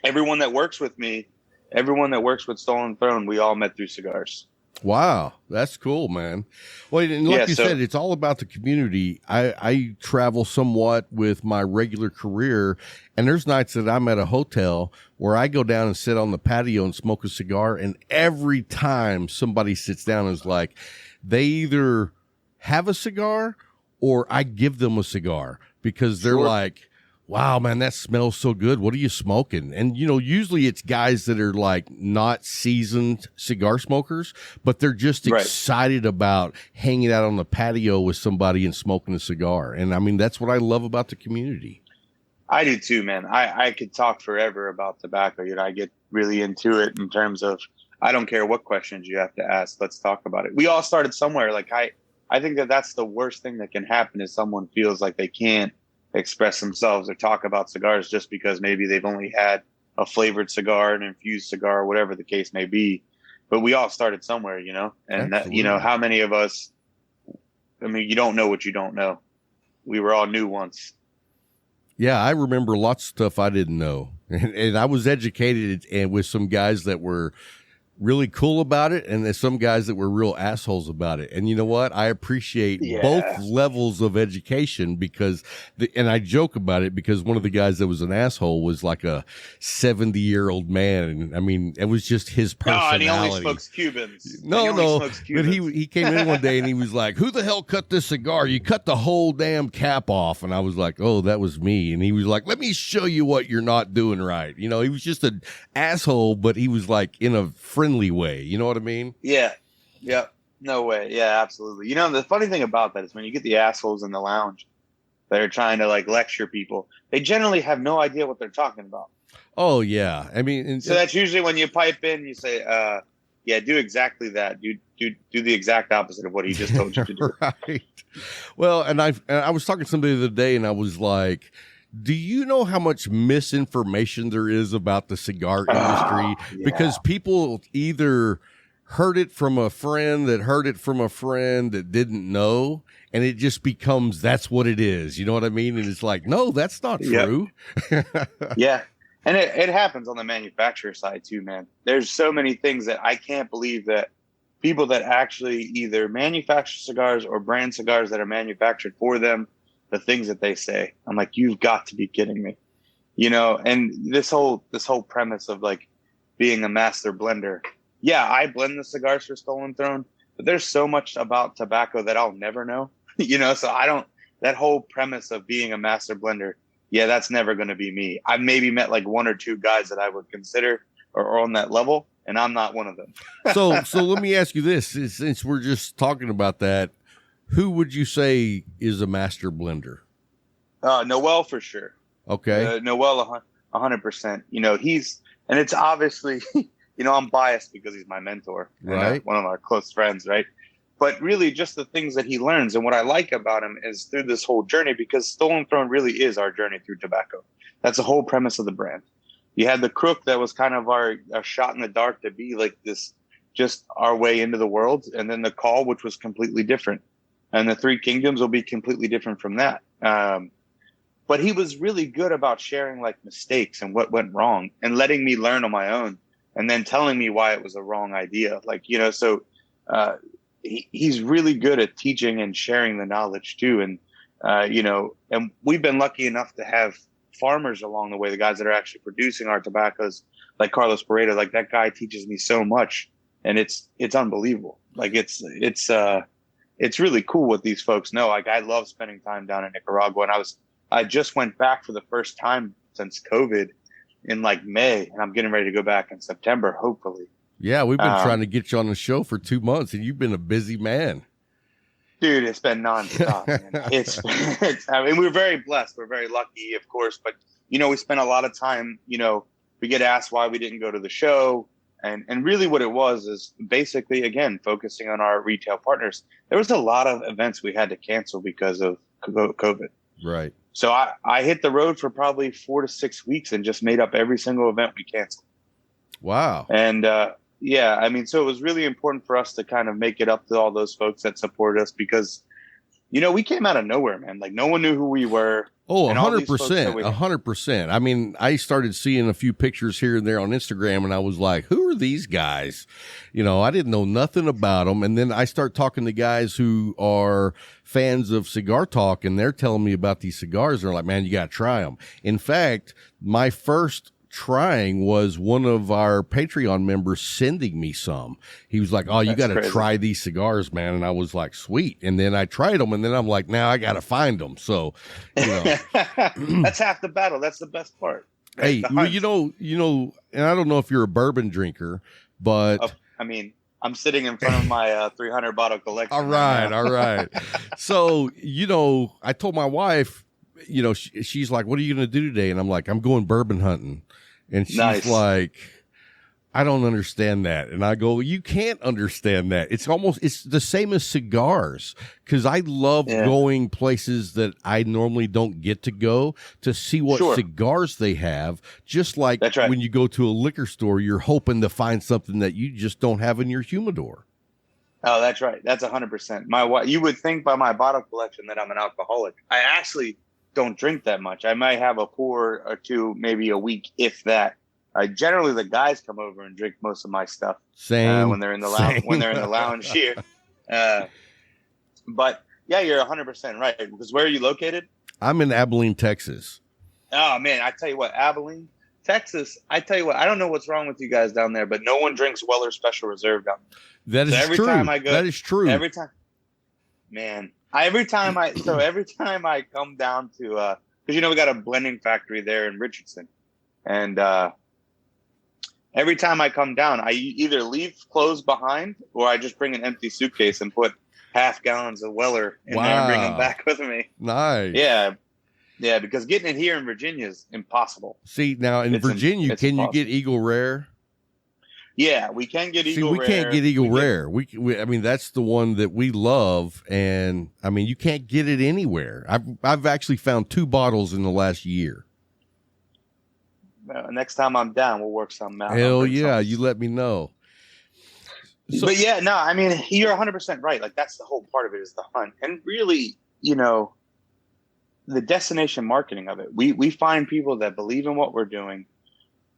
Everyone that works with me, everyone that works with Stolen Throne, we all met through cigars. Wow, that's cool, man. Well, and like Yeah, you so- said, it's all about the community. I travel somewhat with my regular career, and there's nights that I'm at a hotel where I go down and sit on the patio and smoke a cigar, and every time somebody sits down is like, they either have a cigar or I give them a cigar because they're Sure. like, wow, man, that smells so good. What are you smoking? And, you know, usually it's guys that are like not seasoned cigar smokers, but they're just Right. excited about hanging out on the patio with somebody and smoking a cigar. And I mean, that's what I love about the community. I do too, man. I could talk forever about tobacco. You know, I get really into it in terms of, I don't care what questions you have to ask. Let's talk about it. We all started somewhere. Like I think that that's the worst thing that can happen is someone feels like they can't express themselves or talk about cigars just because maybe they've only had a flavored cigar, an infused cigar, whatever the case may be. But we all started somewhere, you know, and that, you know, how many of us, I mean, you don't know what you don't know. We were all new once. Yeah, I remember lots of stuff I didn't know. And I was educated and with some guys that were really cool about it, and there's some guys that were real assholes about it. And you know what? I appreciate both levels of education because, and I joke about it because one of the guys that was an asshole was like a 70-year-old man. And I mean, it was just his personality. No, and he only smokes Cubans. No. But he came in one day and he was like, "Who the hell cut this cigar? You cut the whole damn cap off." And I was like, "Oh, that was me." And he was like, "Let me show you what you're not doing right." You know, he was just an asshole, but he was like in a friendly way. You know what I mean? Yeah. No way. Yeah, absolutely. You know, the funny thing about that is when you get the assholes in the lounge that are trying to like lecture people, they generally have no idea what they're talking about. Oh yeah. I mean, So that's usually when you pipe in, you say, yeah, do exactly that. Do the exact opposite of what he just told you to do. Right. Well, and I was talking to somebody the other day and I was like, do you know how much misinformation there is about the cigar industry? Yeah. Because people either heard it from a friend that heard it from a friend that didn't know, and it just becomes that's what it is. You know what I mean? And it's like, no, that's not true. Yeah. And it happens on the manufacturer side too, man. There's so many things that I can't believe that people that actually either manufacture cigars or brand cigars that are manufactured for them, the things that they say, I'm like, you've got to be kidding me, you know? And this whole premise of like being a master blender. Yeah, I blend the cigars for Stolen Throne, but there's so much about tobacco that I'll never know, you know? So that whole premise of being a master blender, yeah, that's never going to be me. I've maybe met like one or two guys that I would consider are on that level, and I'm not one of them. So let me ask you this, since we're just talking about that, who would you say is a master blender? Noel for sure. Okay. Noel 100%. You know, and it's obviously, you know, I'm biased because he's my mentor, right? And, one of our close friends, right? But really just the things that he learns. And what I like about him is through this whole journey, because Stolen Throne really is our journey through tobacco. That's the whole premise of the brand. You had the Crook that was kind of our shot in the dark to be like this, just our way into the world. And then the Call, which was completely different. And the Three Kingdoms will be completely different from that. But he was really good about sharing like mistakes and what went wrong and letting me learn on my own and then telling me why it was a wrong idea. Like, you know, so he's really good at teaching and sharing the knowledge too. And, you know, and we've been lucky enough to have farmers along the way, the guys that are actually producing our tobaccos, like Carlos Paredes. Like that guy teaches me so much, and it's unbelievable. Like it's really cool what these folks know. Like I love spending time down in Nicaragua, and I just went back for the first time since COVID in like May, and I'm getting ready to go back in September, hopefully. Yeah, we've been trying to get you on the show for 2 months, and you've been a busy man. Dude, it's been nonstop, man. It's I mean, we're very blessed. We're very lucky, of course, but you know, we spent a lot of time, you know, we get asked why we didn't go to the show. And really what it was is basically, again, focusing on our retail partners. There was a lot of events we had to cancel because of COVID. Right. So I hit the road for probably 4 to 6 weeks and just made up every single event we canceled. Wow. And yeah, I mean, so it was really important for us to kind of make it up to all those folks that supported us because, you know, we came out of nowhere, man. Like no one knew who we were. Oh, And all these folks that 100%, we- 100%. I mean, I started seeing a few pictures here and there on Instagram, and I was like, who are these guys? You know, I didn't know nothing about them. And then I start talking to guys who are fans of Cigar Talk, and they're telling me about these cigars. They're like, man, you got to try them. In fact, my first trying was one of our Patreon members sending me some. He was like, oh, you got to try these cigars, man. And I was like, sweet. And then I tried them, and then I'm like, now I got to find them. So, you know, that's half the battle. That's the best part. hey, well, you know, and I don't know if you're a bourbon drinker, but I mean, I'm sitting in front of my 300 bottle collection. all right. So, you know, I told my wife, you know, she's like, what are you going to do today? And I'm like, I'm going bourbon hunting. And she's like, I don't understand that. And I go, you can't understand that. It's the same as cigars. Cause I love going places that I normally don't get to go to see what cigars they have. Just like when you go to a liquor store, you're hoping to find something that you just don't have in your humidor. Oh, that's right. That's 100%. My wife, you would think by my bottle collection that I'm an alcoholic. I actually don't drink that much. I might have a pour or two, maybe a week, if that. Generally, the guys come over and drink most of my stuff. Same when they're in the lounge. When they're in the lounge here. But yeah, you're 100% right. Because where are you located? I'm in Abilene, Texas. Oh man, I tell you what, Abilene, Texas. I tell you what, I don't know what's wrong with you guys down there, but no one drinks Weller Special Reserve down there. That is every true. Time I go, that is true. Every time, man. Every time I come down to because you know we got a blending factory there in Richardson, and every time I come down, I either leave clothes behind or I just bring an empty suitcase and put half gallons of Weller in there and bring them back with me. Nice. Yeah, because getting it here in Virginia is impossible. See, now in Virginia, can you get Eagle Rare? Yeah, we can get Eagle Rare. We can't get Eagle Rare. I mean, that's the one that we love, and I mean, you can't get it anywhere. I've actually found 2 bottles in the last year. Next time I'm down, we'll work something out. Hell yeah, you let me know. So, but yeah, no, I mean, you're 100% right. Like, that's the whole part of it is the hunt. And really, you know, the destination marketing of it. We find people that believe in what we're doing,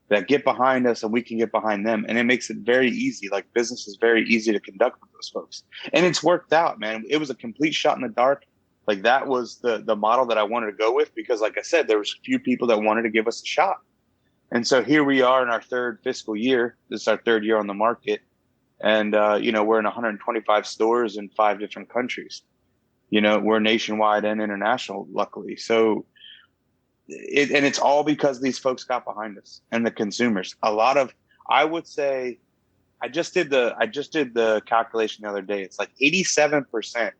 that get behind us, and we can get behind them. And it makes it very easy. Like, business is very easy to conduct with those folks. And it's worked out, man. It was a complete shot in the dark. Like, that was the model that I wanted to go with because, like I said, there was a few people that wanted to give us a shot. And so here we are in our 3rd fiscal year. This is our 3rd year on the market. And, you know, we're in 125 stores in 5 different countries. You know, we're nationwide and international, luckily. So it's all because these folks got behind us and the consumers. I would say, I just did the calculation the other day. It's like 87%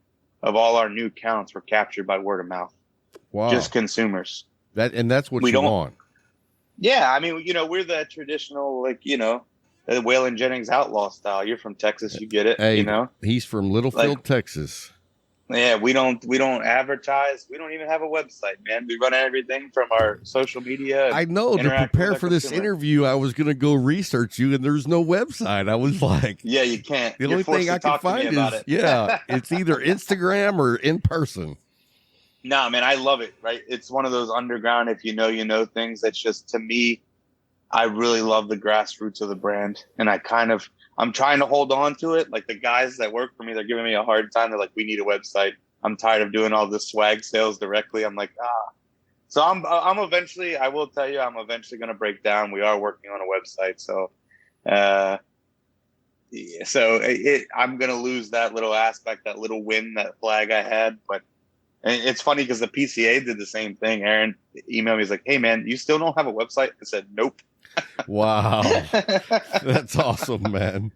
of all our new counts were captured by word of mouth. Wow. Just consumers. That's what you want. Yeah, I mean, you know, we're the traditional, like, you know, the Waylon Jennings outlaw style. You're from Texas, you get it. Hey, you know, he's from Littlefield, Texas. Yeah, we don't advertise. We don't even have a website, man. We run everything from our social media. I know. To prepare for this interview, I was going to go research you, and there's no website. I was like, yeah, you can't. The only thing I can find is it's either Instagram or in person. No, man, I love it. Right, it's one of those underground. If you know things. That's just, to me, I really love the grassroots of the brand, and I'm trying to hold on to it. Like, the guys that work for me, they're giving me a hard time. They're like, we need a website. I'm tired of doing all this swag sales directly. I'm like, So I'm eventually, I will tell you, I'm eventually going to break down. We are working on a website. So, I'm going to lose that little aspect, that little win, that flag I had. But it's funny because the PCA did the same thing. Aaron emailed me. He's like, hey man, you still don't have a website? I said, nope. Wow. That's awesome, man.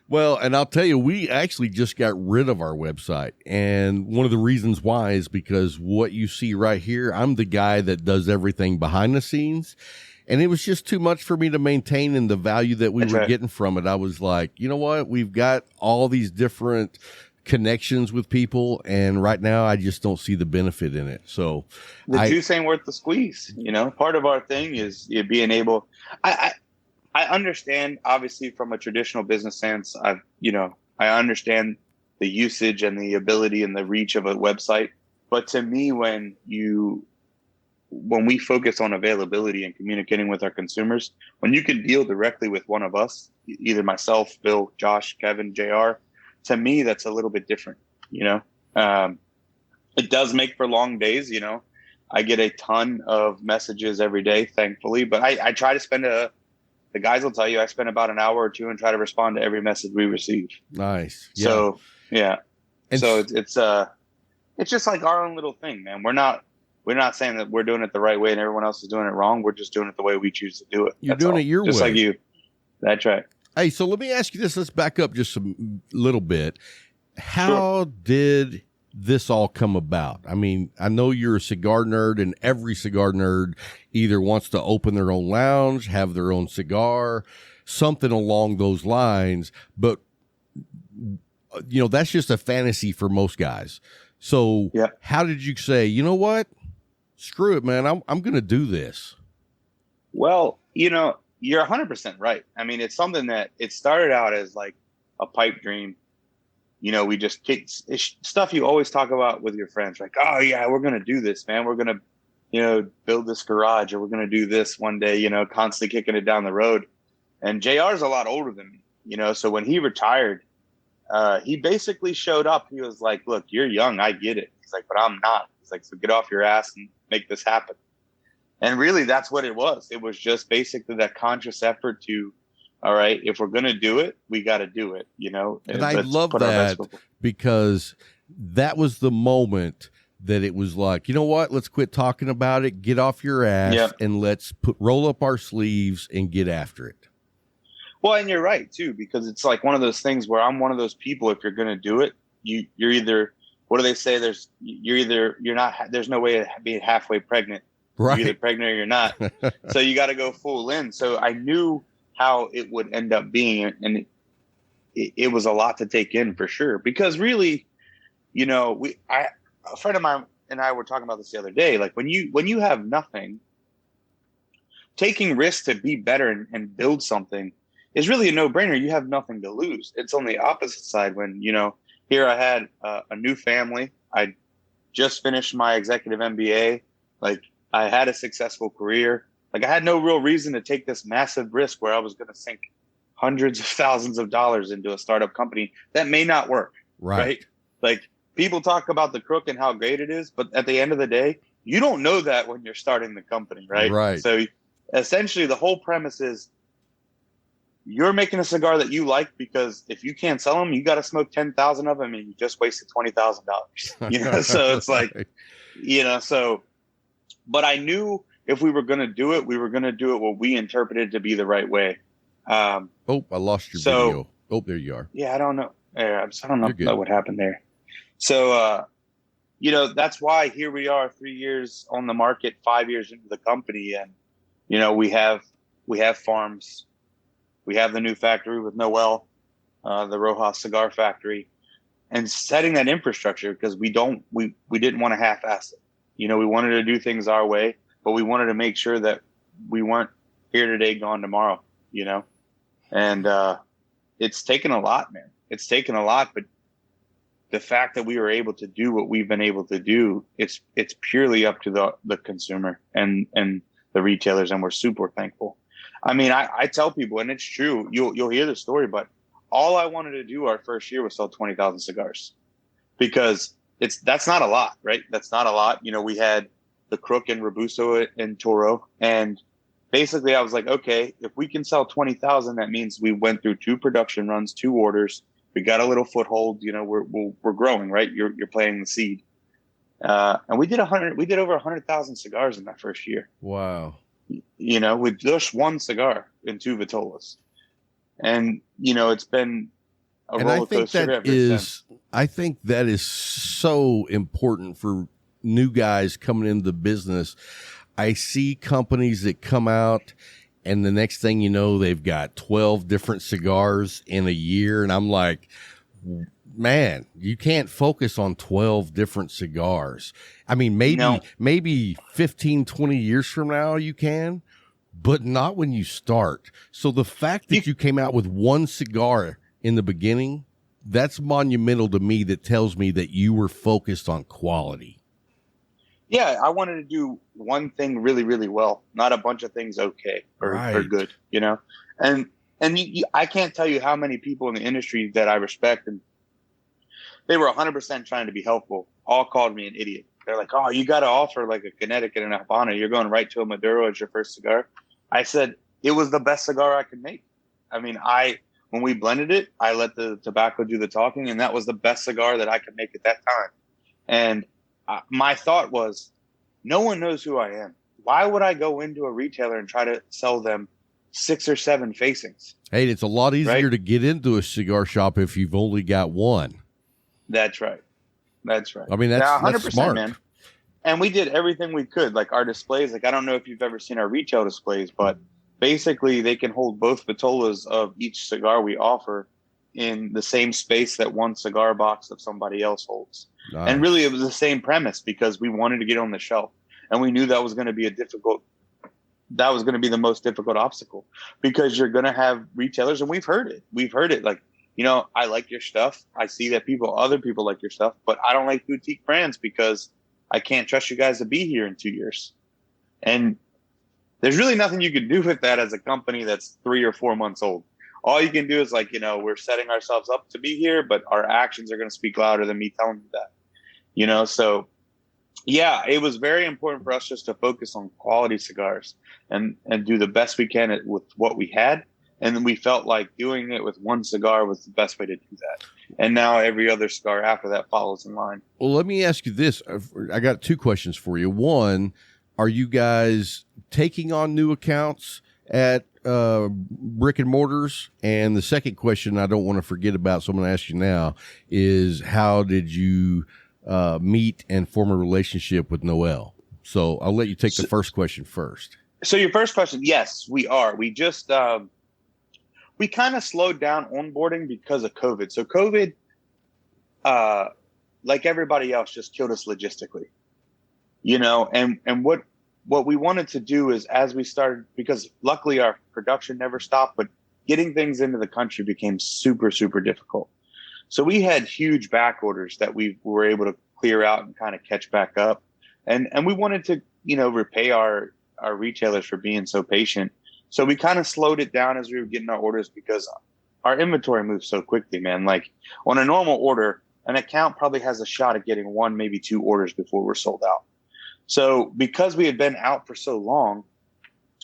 Well, and I'll tell you, we actually just got rid of our website. And one of the reasons why is because what you see right here, I'm the guy that does everything behind the scenes. And it was just too much for me to maintain, and the value that we were getting from it. I was like, you know what? We've got all these different connections with people, and right now I just don't see the benefit in it. So the juice ain't worth the squeeze. You know, part of our thing is being able, I understand, obviously, from a traditional business sense, I understand the usage and the ability and the reach of a website. But to me, when you when we focus on availability and communicating with our consumers, when you can deal directly with one of us, either myself, Bill, Josh, Kevin, JR, to me, that's a little bit different, you know. It does make for long days, you know. I get a ton of messages every day, thankfully, but I try to spend the guys will tell you I spend about an hour or two and try to respond to every message we receive. Nice. Yeah. So, yeah. And so it's just like our own little thing, man. We're not saying that we're doing it the right way and everyone else is doing it wrong. We're just doing it the way we choose to do it. You're doing it your way. Just like you. That's right. Hey, so let me ask you this. Let's back up just a little bit. How did this all come about? I mean, I know you're a cigar nerd, and every cigar nerd either wants to open their own lounge, have their own cigar, something along those lines. But, you know, that's just a fantasy for most guys. So How did you say, you know what? Screw it, man. I'm going to do this. Well, you know, you're 100% right. I mean, it's something that it started out as like a pipe dream. You know, we just it's stuff you always talk about with your friends, like, oh yeah, we're going to do this, man. We're going to, you know, build this garage, or we're going to do this one day, you know, constantly kicking it down the road. And JR's a lot older than me, you know, so when he retired, he basically showed up. He was like, look, you're young. I get it. He's like, but I'm not. He's like, so get off your ass and make this happen. And really, that's what it was. It was just basically that conscious effort to, all right, if we're going to do it, we got to do it, you know? And I love that, because that was the moment that it was like, you know what? Let's quit talking about it, get off your ass, and let's roll up our sleeves and get after it. Well, and you're right too, because it's like one of those things where I'm one of those people. If you're going to do it, you're either, what do they say? There's no way to be halfway pregnant. Right. You're either pregnant or you're not. So you got to go full in. So I knew how it would end up being, and it was a lot to take in for sure. Because really, you know, a friend of mine and I were talking about this the other day. Like when you have nothing, taking risks to be better and build something is really a no-brainer. You have nothing to lose. It's on the opposite side when, you know, here I had a new family. I just finished my executive MBA. Like I had a successful career. Like I had no real reason to take this massive risk where I was going to sink hundreds of thousands of dollars into a startup company that may not work. Right? Like people talk about the Crook and how great it is, but at the end of the day, you don't know that when you're starting the company. Right. So essentially the whole premise is you're making a cigar that you like, because if you can't sell them, you got to smoke 10,000 of them and you just wasted $20,000. You know, so it's like, you know, so, but I knew if we were going to do it, we were going to do it what we interpreted to be the right way. I lost your video. Oh, there you are. Yeah, I don't know. I don't know what happened there. So, you know, that's why here we are 3 years on the market, 5 years into the company. And, you know, we have farms. We have the new factory with Noel, the Rojas cigar factory, and setting that infrastructure, because we didn't want to half-ass it. You know, we wanted to do things our way, but we wanted to make sure that we weren't here today, gone tomorrow, you know? And it's taken a lot, man. It's taken a lot, but the fact that we were able to do what we've been able to do, it's purely up to the consumer and the retailers, and we're super thankful. I mean, I tell people, and it's true, you'll hear the story, but all I wanted to do our first year was sell 20,000 cigars, because that's not a lot, right? That's not a lot. You know, we had the Crook and Robusto and Toro, and basically I was like, okay, if we can sell 20,000, that means we went through 2 production runs, 2 orders. We got a little foothold. You know, we're growing, right? You're planting the seed, and we did over 100,000 cigars in that first year. Wow. You know, with just 1 cigar and 2 Vitolas. And, you know, it's been a roller coaster ever since. I think that is so important for new guys coming into the business. I see companies that come out and the next thing you know, they've got 12 different cigars in a year. And I'm like, man, you can't focus on 12 different cigars. I mean, maybe 15, 20 years from now you can, but not when you start. So the fact that you came out with 1 cigar in the beginning, that's monumental to me. That tells me that you were focused on quality. Yeah, I wanted to do one thing really, really well, not a bunch of things okay or Right. good, you know? And I can't tell you how many people in the industry that I respect, and they were 100% trying to be helpful, all called me an idiot. They're like, oh, you got to offer like a Connecticut and a Habano. You're going right to a Maduro as your first cigar. I said, it was the best cigar I could make. I mean, when we blended it, I let the tobacco do the talking, and that was the best cigar that I could make at that time. And my thought was, no one knows who I am. Why would I go into a retailer and try to sell them 6 or 7 facings? Hey, it's a lot easier Right? to get into a cigar shop if you've only got one. That's right. That's right. I mean, that's 100%, smart. man. And we did everything we could, like our displays. Like, I don't know if you've ever seen our retail displays, but basically they can hold both vitolas of each cigar we offer in the same space that one cigar box of somebody else holds. Nice. And really, it was the same premise because we wanted to get on the shelf, and we knew that was going to be the most difficult obstacle, because you're going to have retailers, and we've heard it. Like, you know, I like your stuff. I see that other people like your stuff, but I don't like boutique brands because I can't trust you guys to be here in 2 years. And there's really nothing you can do with that as a company that's 3 or 4 months old. All you can do is, like, you know, we're setting ourselves up to be here, but our actions are going to speak louder than me telling you that, you know? So yeah, it was very important for us just to focus on quality cigars and do the best we can with what we had. And then we felt like doing it with one cigar was the best way to do that. And now every other cigar after that follows in line. Well, let me ask you this. I got 2 questions for you. One, are you guys taking on new accounts at brick and mortars? And the second question I don't want to forget about, so I'm going to ask you now, is how did you meet and form a relationship with Noel? So I'll let you take the first question first. So your first question, yes, we are. We just we kind of slowed down onboarding because of COVID. So COVID, like everybody else, just killed us logistically, you know. And what we wanted to do is, as we started, because luckily our production never stopped, but getting things into the country became super, super difficult. So we had huge back orders that we were able to clear out and kind of catch back up. And we wanted to, you know, repay our retailers for being so patient. So we kind of slowed it down as we were getting our orders, because our inventory moves so quickly, man. Like, on a normal order, an account probably has a shot at getting 1, maybe 2 orders before we're sold out. So because we had been out for so long,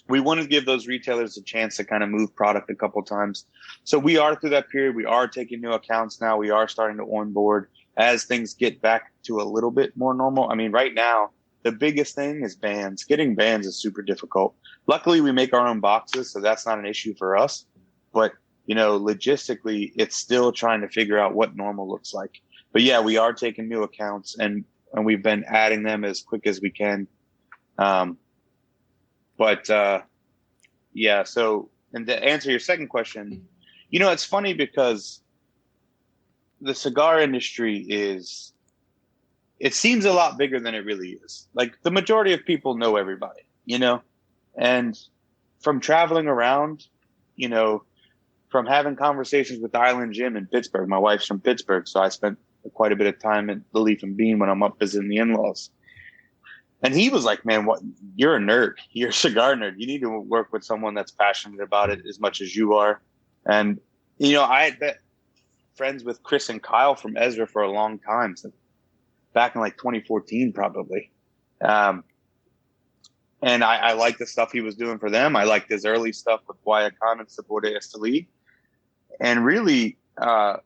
we wanted to give those retailers a chance to kind of move product a couple times. So we are through that period. We are taking new accounts now. We are starting to onboard as things get back to a little bit more normal. I mean, right now, the biggest thing is bands. Getting bands is super difficult. Luckily, we make our own boxes, so that's not an issue for us. But, you know, logistically, it's still trying to figure out what normal looks like. But yeah, we are taking new accounts, and we've been adding them as quick as we can. Yeah, so, and to answer your second question, you know, it's funny because the cigar industry it seems a lot bigger than it really is. Like, the majority of people know everybody, you know, and from traveling around, you know, from having conversations with Island Jim in Pittsburgh. My wife's from Pittsburgh, so I spent quite a bit of time at the Leaf and Bean when I'm up visiting the in-laws. And he was like, man, what? You're a nerd. You're a cigar nerd. You need to work with someone that's passionate about it as much as you are. And, you know, I had been friends with Chris and Kyle from Ezra for a long time, so back in like 2014 probably. And I liked the stuff he was doing for them. I liked his early stuff with Guayacán and Sabor de Estelí. And really, that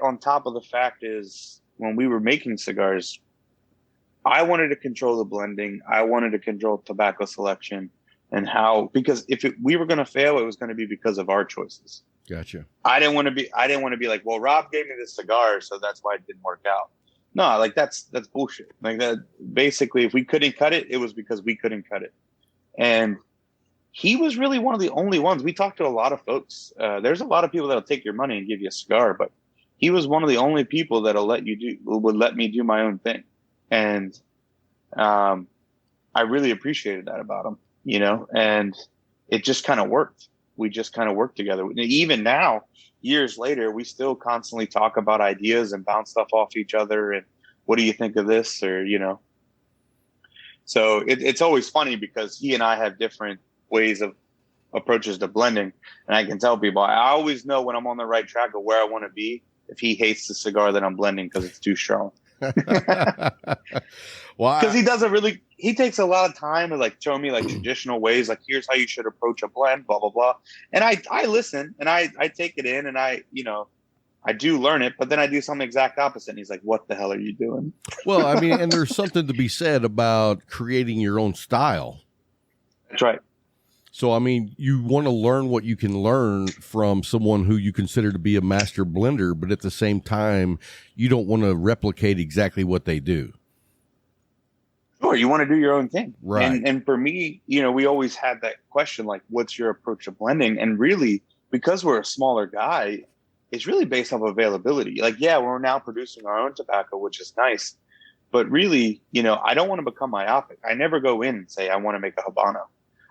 on top of the fact is, when we were making cigars, I wanted to control the blending. I wanted to control tobacco selection and how, because if we were going to fail, it was going to be because of our choices. Gotcha. I didn't want to be like, well, Rob gave me this cigar, so that's why it didn't work out. No, like that's bullshit. Like, that basically, if we couldn't cut it, it was because we couldn't cut it. And he was really one of the only ones. We talked to a lot of folks. There's a lot of people that'll take your money and give you a cigar, but he was one of the only people that'll would let me do my own thing. And I really appreciated that about him, you know, and it just kind of worked. We just kind of worked together. Even now, years later, we still constantly talk about ideas and bounce stuff off each other. And what do you think of this? Or, so it's always funny because he and I have different ways of approaches to blending. And I can tell people, I always know when I'm on the right track of where I want to be if he hates the cigar that I'm blending because it's too strong. Why? Because he takes a lot of time to like show me like traditional ways, like here's how you should approach a blend, blah, blah, blah. And I listen and I take it in and I do learn it, but then I do something exact opposite. And he's like, what the hell are you doing? Well, I mean, and there's something to be said about creating your own style. That's right. So, I mean, you want to learn what you can learn from someone who you consider to be a master blender, but at the same time, you don't want to replicate exactly what they do. Sure, you want to do your own thing. Right. And for me, we always had that question, like, what's your approach to blending? And really, because we're a smaller guy, it's really based off availability. Like, yeah, we're now producing our own tobacco, which is nice. But really, I don't want to become myopic. I never go in and say, I want to make a Habano.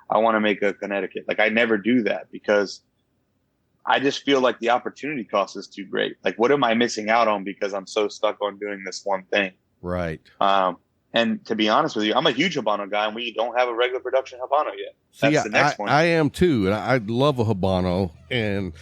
I want to make a Connecticut. Like, I never do that because I just feel like the opportunity cost is too great. Like, what am I missing out on because I'm so stuck on doing this one thing? Right. And to be honest with you, I'm a huge Habano guy, and we don't have a regular production Habano yet. That's the next one. I am too. And I love a Habano. And,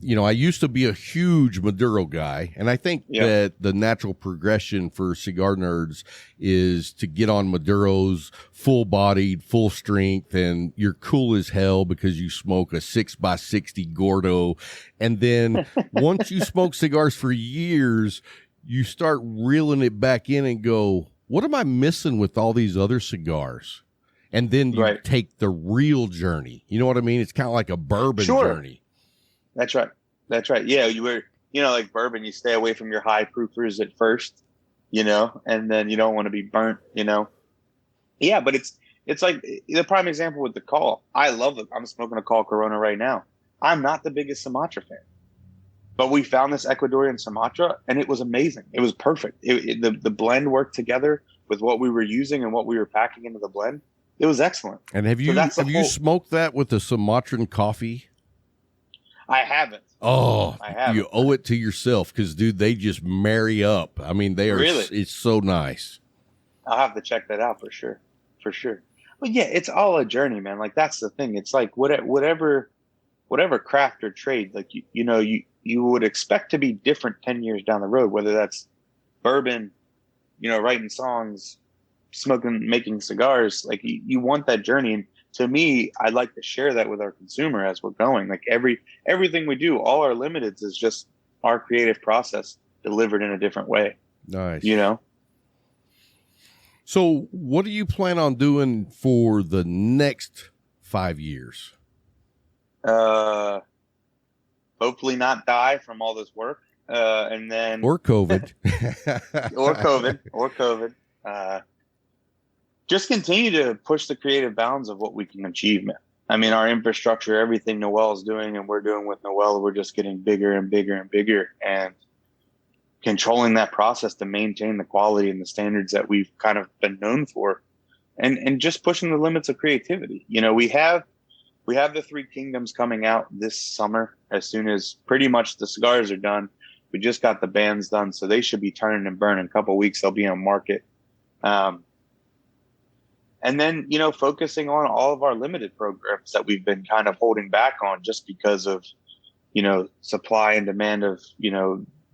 I used to be a huge Maduro guy. And I think that the natural progression for cigar nerds is to get on Maduros, full bodied, full strength, and you're cool as hell because you smoke a 6x60 Gordo. And then once you smoke cigars for years, you start reeling it back in and go, what am I missing with all these other cigars? And then you take the real journey. You know what I mean? It's kind of like a bourbon journey. That's right. That's right. Yeah, you were, like bourbon, you stay away from your high proofers at first, and then you don't want to be burnt, Yeah, but it's like the prime example with the Call. I love it. I'm smoking a Call Corona right now. I'm not the biggest Sumatra fan, but we found this Ecuadorian Sumatra and it was amazing. It was perfect. The blend worked together with what we were using and what we were packing into the blend. It was excellent. And have you smoked that with the Sumatran coffee? I haven't. Oh, you owe it to yourself because, dude, they just marry up. I mean, they are. Really? It's so nice. I'll have to check that out for sure. For sure. But yeah, it's all a journey, man. Like, that's the thing. It's like whatever craft or trade, like, you would expect to be different 10 years down the road, whether that's bourbon, writing songs, smoking, making cigars. Like, you want that journey. And to me, I'd like to share that with our consumer as we're going. Like, everything we do, all our limiteds is just our creative process delivered in a different way. Nice. So what do you plan on doing for the next 5 years? Hopefully not die from all this work. And then, or COVID, or COVID. Just continue to push the creative bounds of what we can achieve, man. I mean, our infrastructure, everything Noel's doing and we're doing with Noel, we're just getting bigger and bigger and bigger, and controlling that process to maintain the quality and the standards that we've kind of been known for, and just pushing the limits of creativity. We have the Three Kingdoms coming out this summer. As soon as pretty much the cigars are done, we just got the bands done, so they should be turning and burning. In a couple of weeks, they'll be on market. And then, focusing on all of our limited programs that we've been kind of holding back on just because of, supply and demand of,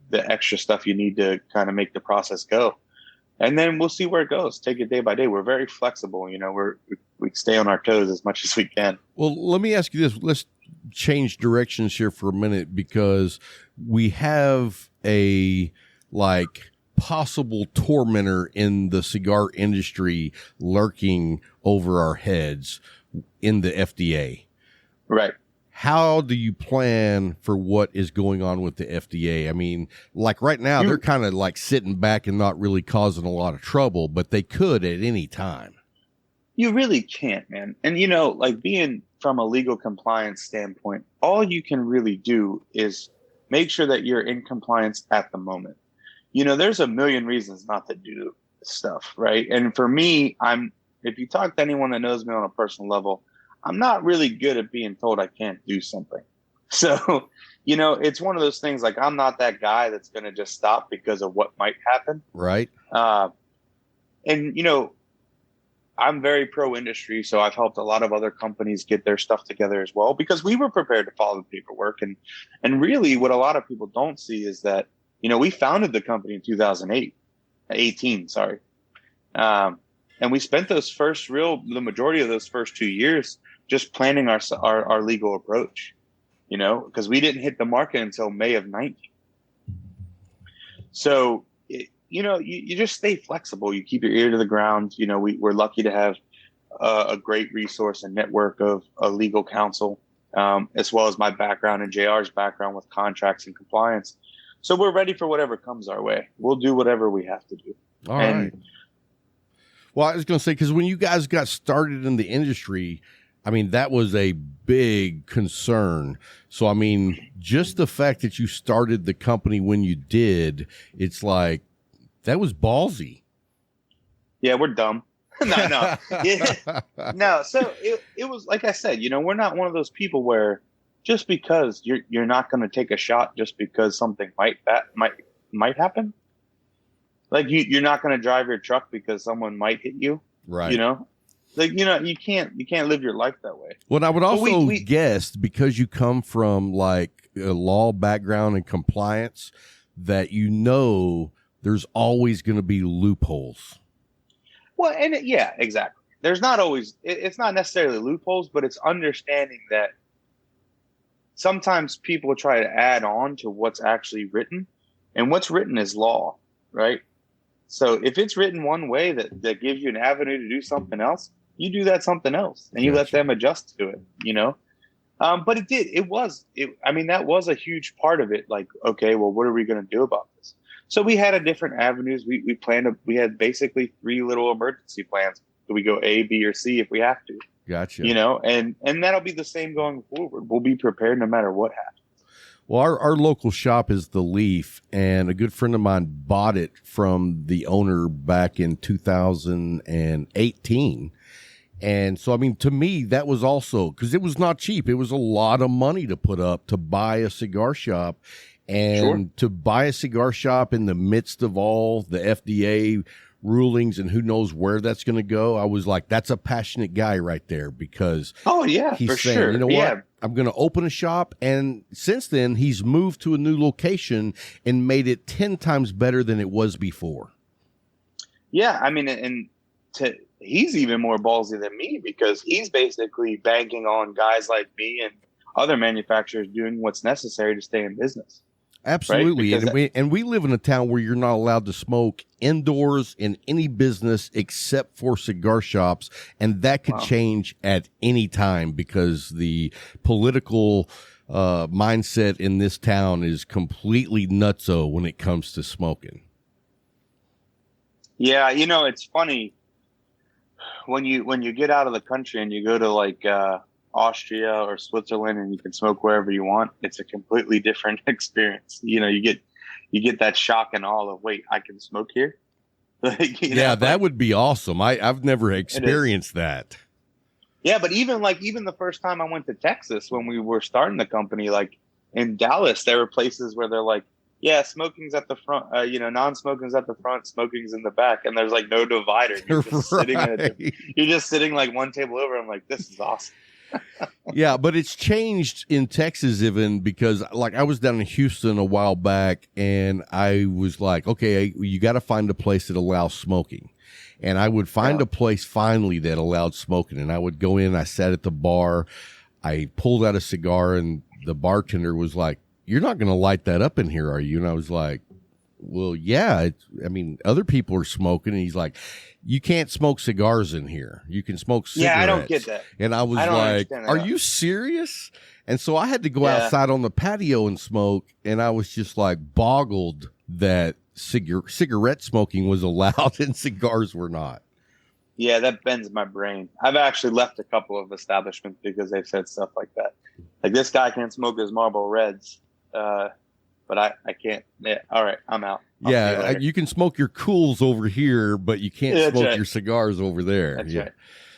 the extra stuff you need to kind of make the process go. And then we'll see where it goes. Take it day by day. We're very flexible. We stay on our toes as much as we can. Well, let me ask you this. Let's change directions here for a minute, because we have a possible tormentor in the cigar industry lurking over our heads in the FDA. Right. How do you plan for what is going on with the FDA? I mean, like right now, they're kind of like sitting back and not really causing a lot of trouble, but they could at any time. You really can't, man. And, being from a legal compliance standpoint, all you can really do is make sure that you're in compliance at the moment. There's a million reasons not to do stuff, right? And for me, if you talk to anyone that knows me on a personal level, I'm not really good at being told I can't do something. So, it's one of those things, like, I'm not that guy that's going to just stop because of what might happen. Right. And, I'm very pro industry. So I've helped a lot of other companies get their stuff together as well, because we were prepared to follow the paperwork. And really what a lot of people don't see is that, we founded the company in 2018, sorry. And we spent the majority of those first 2 years just planning our legal approach, because we didn't hit the market until May of 19. So, you just stay flexible. You keep your ear to the ground. We're lucky to have a great resource and network of legal counsel, as well as my background and JR's background with contracts and compliance. So we're ready for whatever comes our way. We'll do whatever we have to do. All right. Well, I was going to say, because when you guys got started in the industry, I mean, that was a big concern. So, I mean, just the fact that you started the company when you did, it's like, that was ballsy. Yeah, we're dumb. No. Yeah. No. So it was, like I said, we're not one of those people where just because you're not going to take a shot just because something might happen. Like you're not going to drive your truck because someone might hit you. Right. You can't live your life that way. Well, I would also guess, because you come from like a law background and compliance, that there's always going to be loopholes. Well, yeah, exactly. There's not always, it's not necessarily loopholes, but it's understanding that sometimes people try to add on to what's actually written, and what's written is law, right? So if it's written one way that gives you an avenue to do something else, you do that something else, and you let them adjust to it, But that was a huge part of it. Like, okay, well, what are we going to do about this? So we had different avenues. We had basically 3 little emergency plans. Do we go A, B, or C if we have to? Gotcha. And that'll be the same going forward. We'll be prepared no matter what happens. Well, our local shop is The Leaf, and a good friend of mine bought it from the owner back in 2018. And so, I mean, to me, that was also, because it was not cheap. It was a lot of money to put up to buy a cigar shop. And to buy a cigar shop in the midst of all the FDA rulings and who knows where that's going to go, I was like, that's a passionate guy right there, because he's saying, sure. You know what? I'm going to open a shop. And since then, he's moved to a new location and made it 10 times better than it was before. Yeah, I mean, he's even more ballsy than me, because he's basically banking on guys like me and other manufacturers doing what's necessary to stay in business. Absolutely. Right? And we live in a town where you're not allowed to smoke indoors in any business except for cigar shops. And that could change at any time, because the political mindset in this town is completely nutso when it comes to smoking. Yeah. It's funny when you get out of the country and you go to like, Austria or Switzerland, and you can smoke wherever you want. It's a completely different experience. You get that shock and awe of, wait, I can smoke here. That would be awesome. I've never experienced that. Yeah, but even the first time I went to Texas when we were starting the company, like in Dallas, there were places where they're like, yeah, smoking's at the front, non-smoking's at the front, smoking's in the back, and there's like no divider. You're just sitting like one table over. I'm like, this is awesome. Yeah, but it's changed in Texas even, because like I was down in Houston a while back, and I was like, okay, you got to find a place that allows smoking. And I would find a place finally that allowed smoking, and I would go in, I sat at the bar, I pulled out a cigar, and the bartender was like, you're not going to light that up in here, are you? And I was like, well, yeah, other people are smoking. And he's like, you can't smoke cigars in here. You can smoke cigarettes. Yeah, I don't get that. And I was like, are you serious? And so I had to go outside on the patio and smoke. And I was just like boggled that cigarette smoking was allowed and cigars were not. Yeah, that bends my brain. I've actually left a couple of establishments because they've said stuff like that. Like, this guy can't smoke his Marlboro Reds. But I can't. Yeah, all right, I'm out. You can smoke your Cools over here, but you can't smoke your cigars over there. That's right.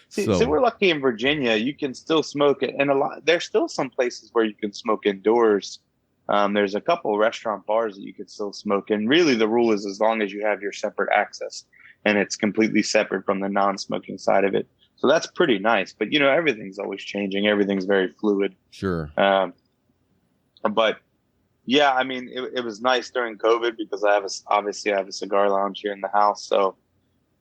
See, we're lucky in Virginia. You can still smoke it, and there's still some places where you can smoke indoors. There's a couple of restaurant bars that you can still smoke in. Really, the rule is as long as you have your separate access, and it's completely separate from the non-smoking side of it. So that's pretty nice. But everything's always changing. Everything's very fluid. Sure. But yeah, I mean, it was nice during COVID because I have a cigar lounge here in the house, so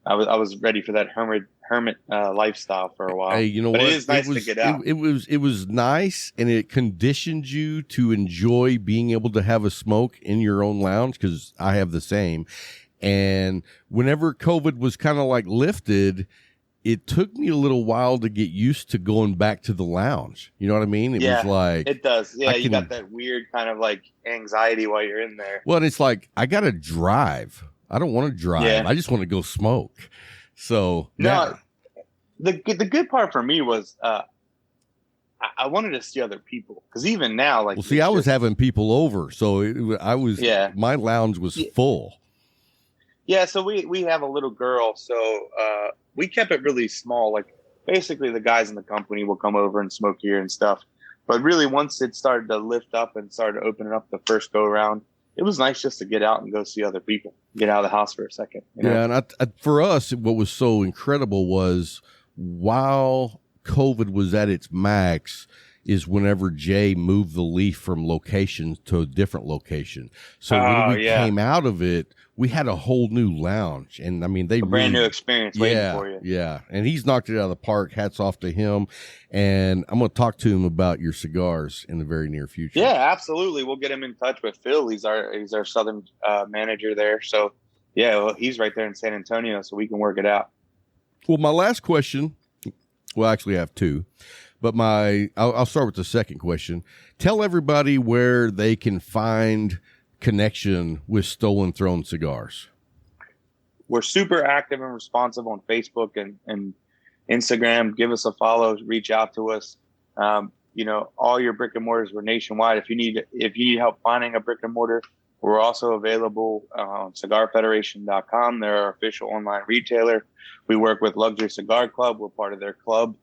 I was ready for that hermit lifestyle for a while. Hey, you know what? It is nice to get out. It was nice, and it conditioned you to enjoy being able to have a smoke in your own lounge, because I have the same. And whenever COVID was kind of like lifted, it took me a little while to get used to going back to the lounge. You know what I mean? It was like, it does. Yeah, you got that weird kind of like anxiety while you're in there. Well, and it's like, I got to drive. I don't want to drive. Yeah. I just want to go smoke. So no, the good part for me was I wanted to see other people, because even now, like, well, see, I was having people over, so my lounge was full. Yeah, so we have a little girl, so we kept it really small. Like, basically, the guys in the company will come over and smoke here and stuff. But really, once it started to lift up and started opening up the first go around, it was nice just to get out and go see other people, get out of the house for a second. Yeah, and for us, what was so incredible was, while COVID was at its max, is whenever Jay moved the Leaf from location to a different location. So when we came out of it, we had a whole new lounge, and I mean, a brand new experience waiting for you. Yeah, and he's knocked it out of the park. Hats off to him. And I'm going to talk to him about your cigars in the very near future. Yeah, absolutely. We'll get him in touch with Phil. He's our southern manager there. So yeah, well, he's right there in San Antonio, so we can work it out. Well, my last question. Well, actually, I have two, but I'll start with the second question. Tell everybody where they can find connection with Stolen Throne Cigars. We're super active and responsive on Facebook and Instagram. Give us a follow, reach out to us. All your brick and mortars, we're nationwide. If you need help finding a brick and mortar, we're also available on cigarfederation.com. They're our official online retailer. We work with Luxury Cigar Club. We're part of their club.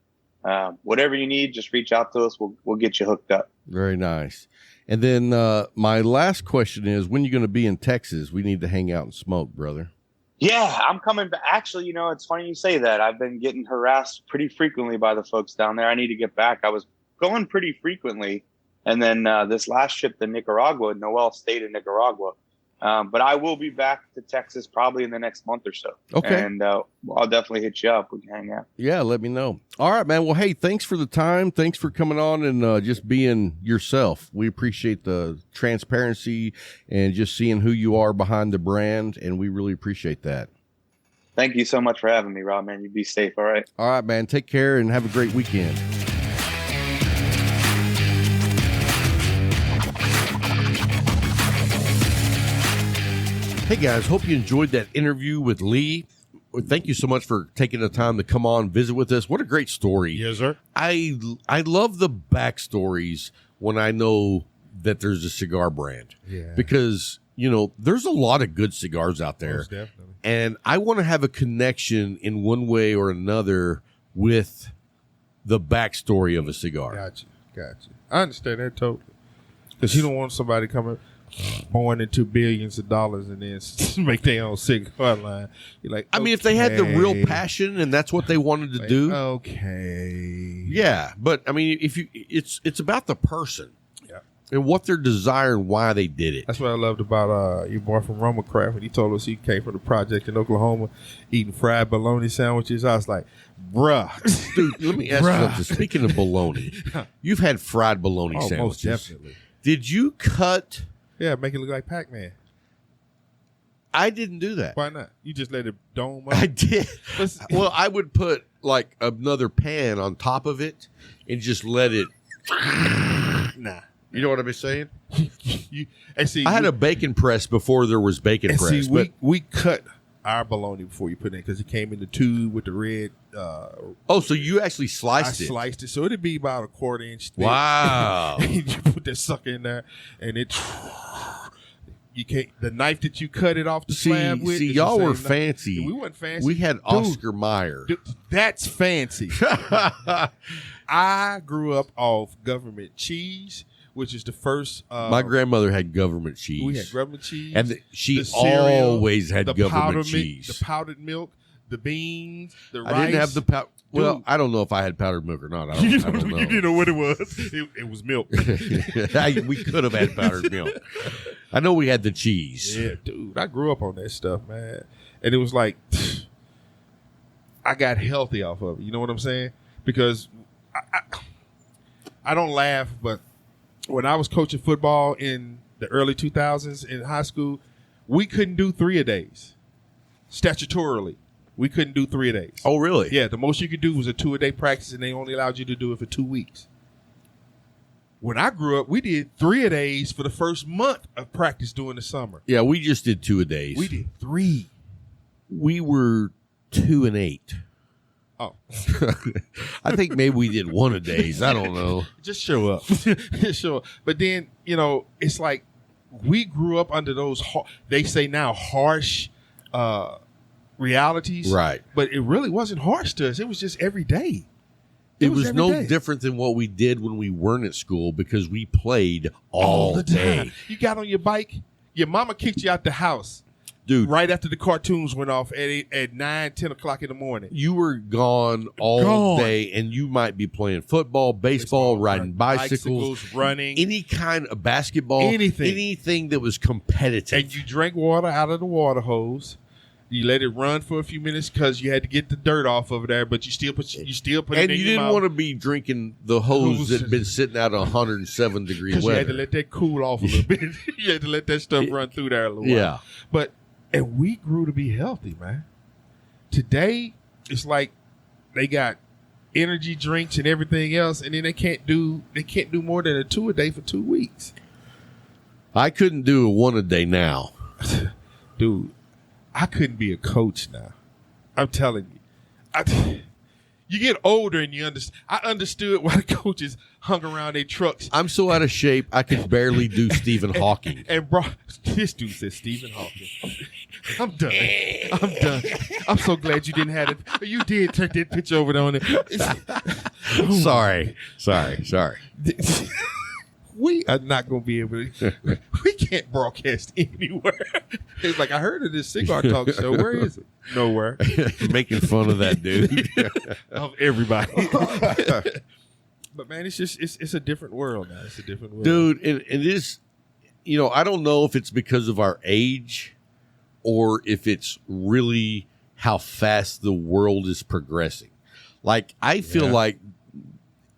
Whatever you need, just reach out to us. We'll get you hooked up. Very nice. And then my last question is, when are you going to be in Texas? We need to hang out and smoke, brother. Yeah, I'm coming back. Actually, it's funny you say that. I've been getting harassed pretty frequently by the folks down there. I need to get back. I was going pretty frequently. And then this last trip to Nicaragua, Noel stayed in Nicaragua. But I will be back to Texas probably in the next month or so. Okay. And I'll definitely hit you up. We can hang out. Yeah, let me know. All right, man. Well, hey, thanks for the time. Thanks for coming on and just being yourself. We appreciate the transparency and just seeing who you are behind the brand, and we really appreciate that. Thank you so much for having me, Rob, man. You be safe, all right? All right, man. Take care and have a great weekend. Hey guys, hope you enjoyed that interview with Lee. Thank you so much for taking the time to come on, visit with us. What a great story. Yes, sir. I love the backstories when I know that there's a cigar brand. Yeah. Because, there's a lot of good cigars out there. Most definitely. And I want to have a connection in one way or another with the backstory of a cigar. Gotcha. I understand that totally. Because you don't want somebody coming pouring into billions of dollars and then make their own cigar line. You're like, I mean, if they had the real passion and that's what they wanted to do, okay, yeah. But I mean, it's about the person, yeah, and what they're desiring, why they did it. That's what I loved about your boy from Roma Craft when he told us he came from the project in Oklahoma, eating fried bologna sandwiches. I was like, bruh, dude, let me ask you something. Speaking of bologna, you've had fried bologna sandwiches. Most definitely. Did you cut? Yeah, make it look like Pac-Man. I didn't do that. Why not? You just let it dome up? I did. Well, I would put like another pan on top of it and just let it. Nah. You know what I'm saying? See, I had a bacon press before there was bacon press. See, we cut our bologna before you put it in because it came in the tube with the red. So you actually sliced it? I sliced it. So it'd be about a 1/4 inch thick. Wow. And you put that sucker in there and it You can't. The knife that you cut it off the slab with. See, is y'all the were same fancy. knife. We weren't fancy. We had Oscar Mayer. Dude, that's fancy. I grew up off government cheese, which is the first. My grandmother had government cheese. We had government cheese, and she the cereal, always had government cheese. The powdered milk, the beans, the rice. I didn't have the powder. Well, I don't know if I had powdered milk or not. I don't know. You didn't know what it was. It was milk. We could have had powdered milk. I know we had the cheese. Yeah, dude. I grew up on that stuff, man. And it was like, I got healthy off of it. You know what I'm saying? Because I don't laugh, but when I was coaching football in the early 2000s in high school, we couldn't do 3-a-days. Statutorily, we couldn't do 3-a-days. Oh, really? Yeah, the most you could do was a 2-a-day practice, and they only allowed you to do it for 2 weeks. When I grew up, we did 3-a-days for the first month of practice during the summer. Yeah, we just did 2-a-days. We did 3. We were 2 and 8. Oh. I think maybe we did 1-a-days. I don't know. Just show up. Just show up. But then, it's like we grew up under those, they say now, harsh realities. Right. But it really wasn't harsh to us. It was just every day. It was every no day. different than what we did when we weren't at school because we played all the day. time. You got on your bike, your mama kicked you out the house. Dude. Right after the cartoons went off at 9, 10 o'clock in the morning. You were gone all day, and you might be playing football, baseball, riding bicycles, running. any kind of basketball, anything that was competitive. And you drank water out of the water hose. You let it run for a few minutes because you had to get the dirt off of there, but you still put it in your mouth. And you didn't want to be drinking the hose that had been sitting out at 107 degree weather. You had to let that cool off a little bit. You had to let that stuff run through there a little while. But and we grew to be healthy, man. Today, it's like they got energy drinks and everything else, and then they can't do more than a 2-a-day for 2 weeks. I couldn't do a 1-a-day now. Dude, I couldn't be a coach now. I'm telling you. You get older and you understand. I understood why the coaches hung around their trucks. I'm so out of shape, I could barely do Stephen Hawking. And bro, this dude said Stephen Hawking. I'm done. I'm so glad you didn't have it. You did take that picture over there on it. Sorry. We are not going to be able to. We can't broadcast anywhere. It's like, I heard of this cigar talk show. Where is it? Nowhere. Making fun of that dude. Of everybody. But man, it's a different world now. It's a different world. Dude, it is, I don't know if it's because of our age or if it's really how fast the world is progressing. Like, I feel like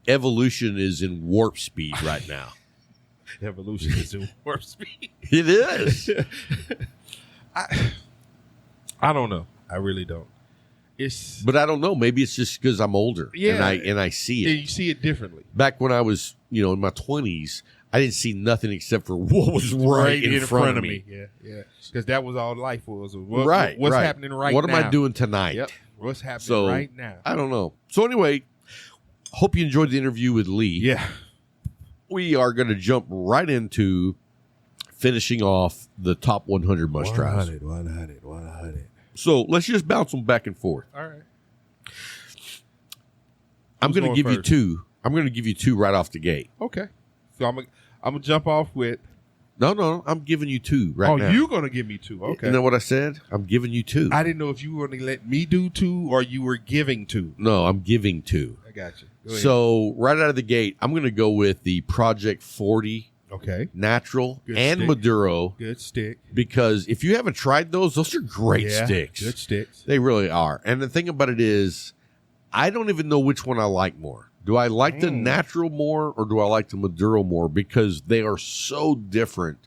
evolution is in warp speed right now. Evolution is in warp speed. It is. I don't know. I really don't. But I don't know. Maybe it's just because I'm older. Yeah. And I see it. Yeah, you see it differently. Back when I was, in my 20s, I didn't see nothing except for what was right in front of me. Yeah. Because that was all life was. What's happening right now? What am I doing tonight? Yep. What's happening right now? I don't know. So anyway, hope you enjoyed the interview with Lee. Yeah. We are going to jump right into finishing off the top 100 must tries. 100. So let's just bounce them back and forth. All right. I'm going to give you two. I'm going to give you two right off the gate. Okay. So I'm gonna jump off with. No. I'm giving you two right now. Oh, you're going to give me two. Okay. You know what I said? I'm giving you two. I didn't know if you were going to let me do two or you were giving two. No, I'm giving two. I got you. Go ahead. So right out of the gate, I'm going to go with the Project 40 Natural Good and stick. Maduro. Good stick. Because if you haven't tried those are great sticks. Good sticks. They really are. And the thing about it is, I don't even know which one I like more. Do I like the natural more or do I like the Maduro more? Because they are so different,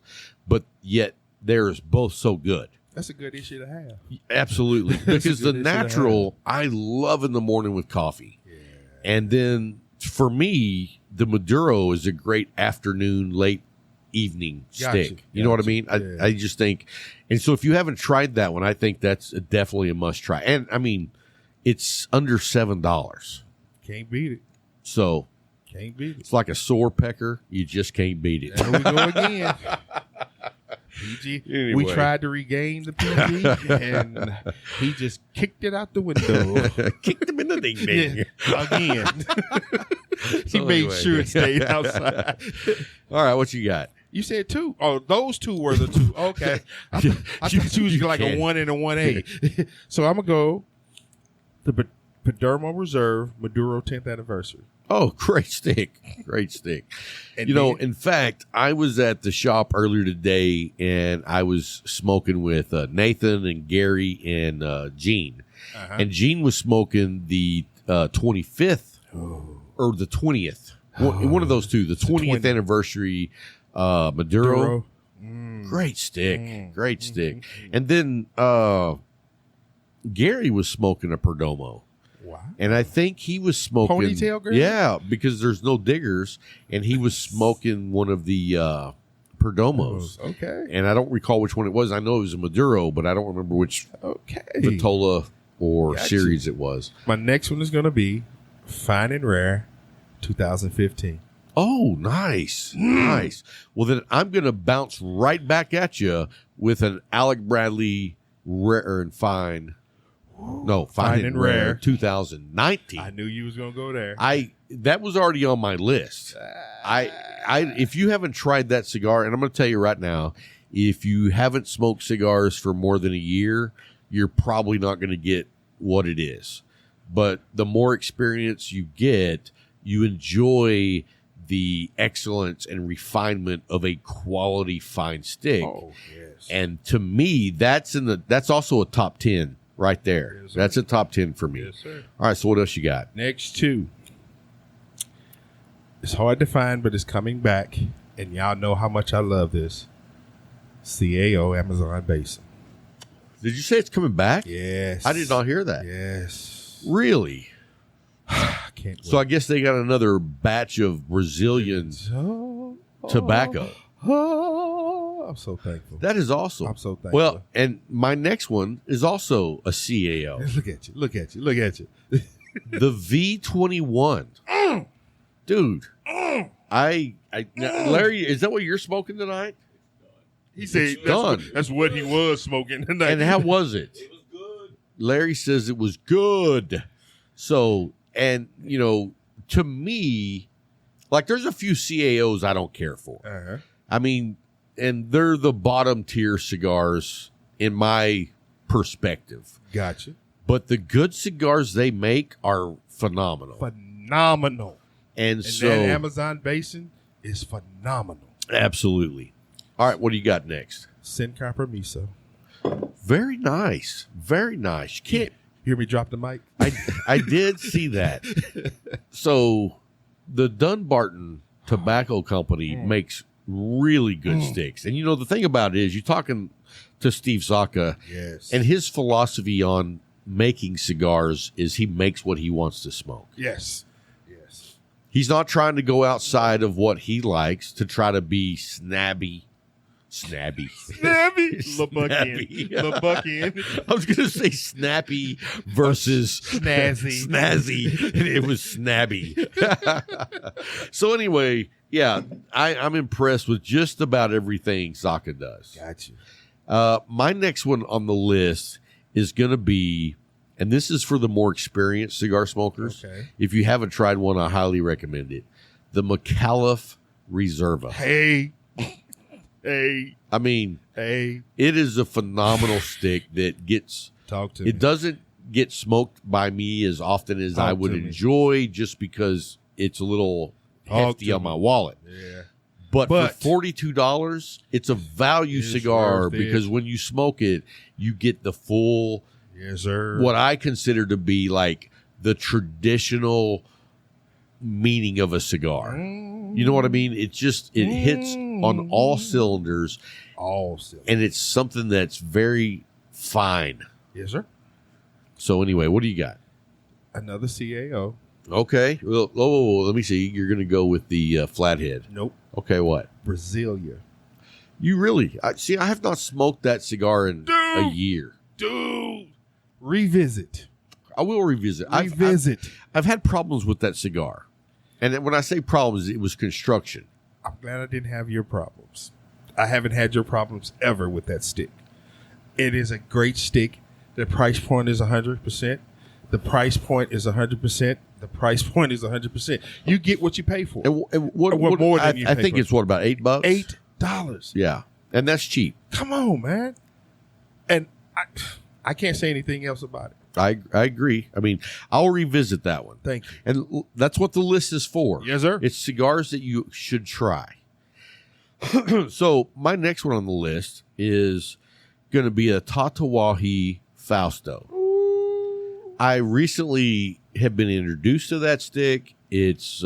but yet they're both so good. That's a good issue to have. Absolutely. Because the natural, I love in the morning with coffee. Yeah. And then for me, the Maduro is a great afternoon, late evening stick. You know what I mean? Yeah. I just think, and so if you haven't tried that one, I think that's definitely a must try. And I mean, it's under $7. Can't beat it. So can't beat it. It's like a sore pecker. You just can't beat it. There we go again. PG. Anyway. We tried to regain the PG, and he just kicked it out the window. Kicked him in the ding ding. Again. He So made anyway. sure it stayed outside. All right, what you got? You said 2. Oh, those 2 were the 2. Okay. I thought you was like a 1 and a 1A. So I'm going to go the Padermo Reserve Maduro 10th anniversary. Oh, great stick. Great stick. And You know, then- in fact, I was at the shop earlier today and I was smoking with Nathan and Gary and Gene. Uh-huh. And Gene was smoking the 25th or the 20th. One of those two, the 20th 20th. anniversary Maduro. Great stick. Great stick. And then Gary was smoking a Perdomo. Wow. And I think he was smoking. Ponytail Gary? Yeah, because there's no diggers. And he was smoking one of the Perdomos. Okay. And I don't recall which one it was. I know it was a Maduro, but I don't remember which Okay. Vitola or Gotcha. series it was. My next one is going to be Fine and Rare 2015. Oh, nice. Nice. Well, then I'm going to bounce right back at you with an Alec Bradley Rare and Fine. No, Fine and Rare 2019. I knew you was going to go there. That was already on my list. If you haven't tried that cigar, and I'm going to tell you right now, if you haven't smoked cigars for more than a year, you're probably not going to get what it is. But the more experience you get, you enjoy the excellence and refinement of a quality fine stick. Oh, yes. And to me, that's also a top 10 right there. Yes, sir. That's a top 10 for me. Yes, sir. All right, so what else you got? Next 2. It's hard to find, but it's coming back. And y'all know how much I love this. CAO Amazon Basin. Did you say it's coming back? Yes. I did not hear that. Yes. Really? I can't wait. So I guess they got another batch of Brazilian tobacco. Oh, I'm so thankful. That is awesome. I'm so thankful. Well, and my next one is also a CAO. Look at you. Look at you. Look at you. The V21. Dude. Larry, is that what you're smoking tonight? He said done. That's what he was smoking tonight. And how was it? It was good. Larry says it was good. So, and, you know, to me, like there's a few CAOs I don't care for. Uh-huh. I mean, and they're the bottom tier cigars in my perspective. Gotcha. But the good cigars they make are phenomenal. Phenomenal. And And so, that Amazon Basin is phenomenal. absolutely. All right, what do you got next? Sin Compromiso. Very nice. Very nice. You can't. Hear me drop the mic? I did see that. So the Dunbarton Tobacco Company makes really good sticks. And you know, the thing about it is you're talking to Steve Zaka, Yes. and his philosophy on making cigars is he makes what he wants to smoke. Yes. Yes. He's not trying to go outside of what he likes to try to be snabby. Snabby. Snappy. LeBuckin. I was going to say snappy versus Snazzy. snazzy, and it was snabby. So anyway, yeah, I'm impressed with just about everything Zaka does. Gotcha. My next one on the list is going to be, and this is for the more experienced cigar smokers. Okay. If you haven't tried one, I highly recommend it. The McAuliffe Reserva. Hey. Hey. I mean, Hey. it is a phenomenal stick that gets, Talk to me. it doesn't get smoked by me as often as Talk I would to me. enjoy just because it's a little Talk hefty to on me. my wallet. Yeah. But But- for $42, it's a value It's cigar worth it. because when you smoke it, you get the full, Yes, sir. what I consider to be like the traditional meaning of a cigar. You know what I mean? It just, it hits on all cylinders, All silly. and it's something that's very fine. Yes, sir. So anyway, what do you got? Another CAO. Okay. Well, let me see. You're going to go with the flathead. Nope. Okay, what? Brasilia. You really? See, I have not smoked that cigar in a year. Dude. Revisit. I will revisit. Revisit. I've had problems with that cigar. And when I say problems, it was construction. I'm glad I didn't have your problems. I haven't had your problems ever with that stick. It is a great stick. The price point is 100%. The price point is 100%. The price point is 100%. You get what you pay for. And what more than you I pay think for. it's what, about $8? $8. Yeah, and that's cheap. Come on, man. And I can't say anything else about it. I agree. I mean, I'll revisit that one. Thank you. And that's what the list is for. Yes, sir. It's cigars that you should try. So my next one on the list is going to be a Tatawahi Fausto. I recently have been introduced to that stick. It's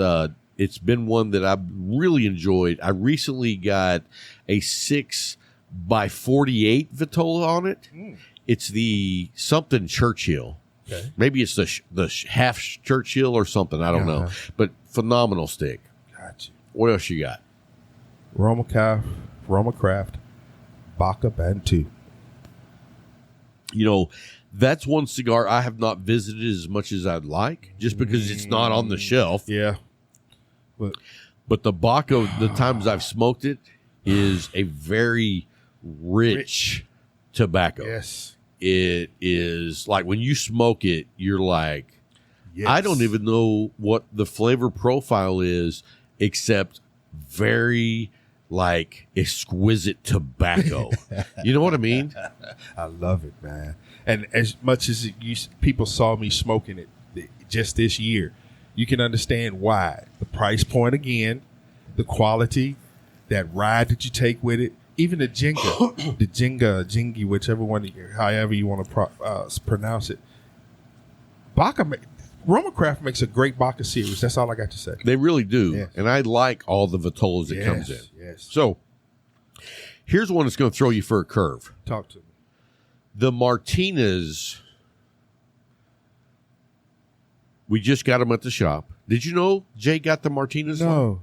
been one that I've really enjoyed. I recently got a 6x48 Vitola on it. It's the something Churchill. Okay. Maybe it's the half Churchill or something. I don't know. But phenomenal stick. Gotcha. What else you got? Roma Craft, Baca Bantu. You know, that's one cigar I have not visited as much as I'd like, just because it's not on the shelf. Yeah. But the Baca, the times I've smoked it, is a very rich tobacco. Yes. It is like when you smoke it, you're like, Yes. I don't even know what the flavor profile is, except very like exquisite tobacco. You know what I mean? I love it, man. And as much as people saw me smoking it just this year, you can understand why. The price point again, the quality, that ride that you take with it, even the Jenga, Jingy, whichever one, however you want to pronounce it. Roma Craft makes a great Baca series. That's all I got to say. They really do. Yes. And I like all the Vitolas that comes in. Yes. So here's one that's going to throw you for a curve. Talk to me. The Martinez, we just got them at the shop. Did you know Jay got the Martinez? No.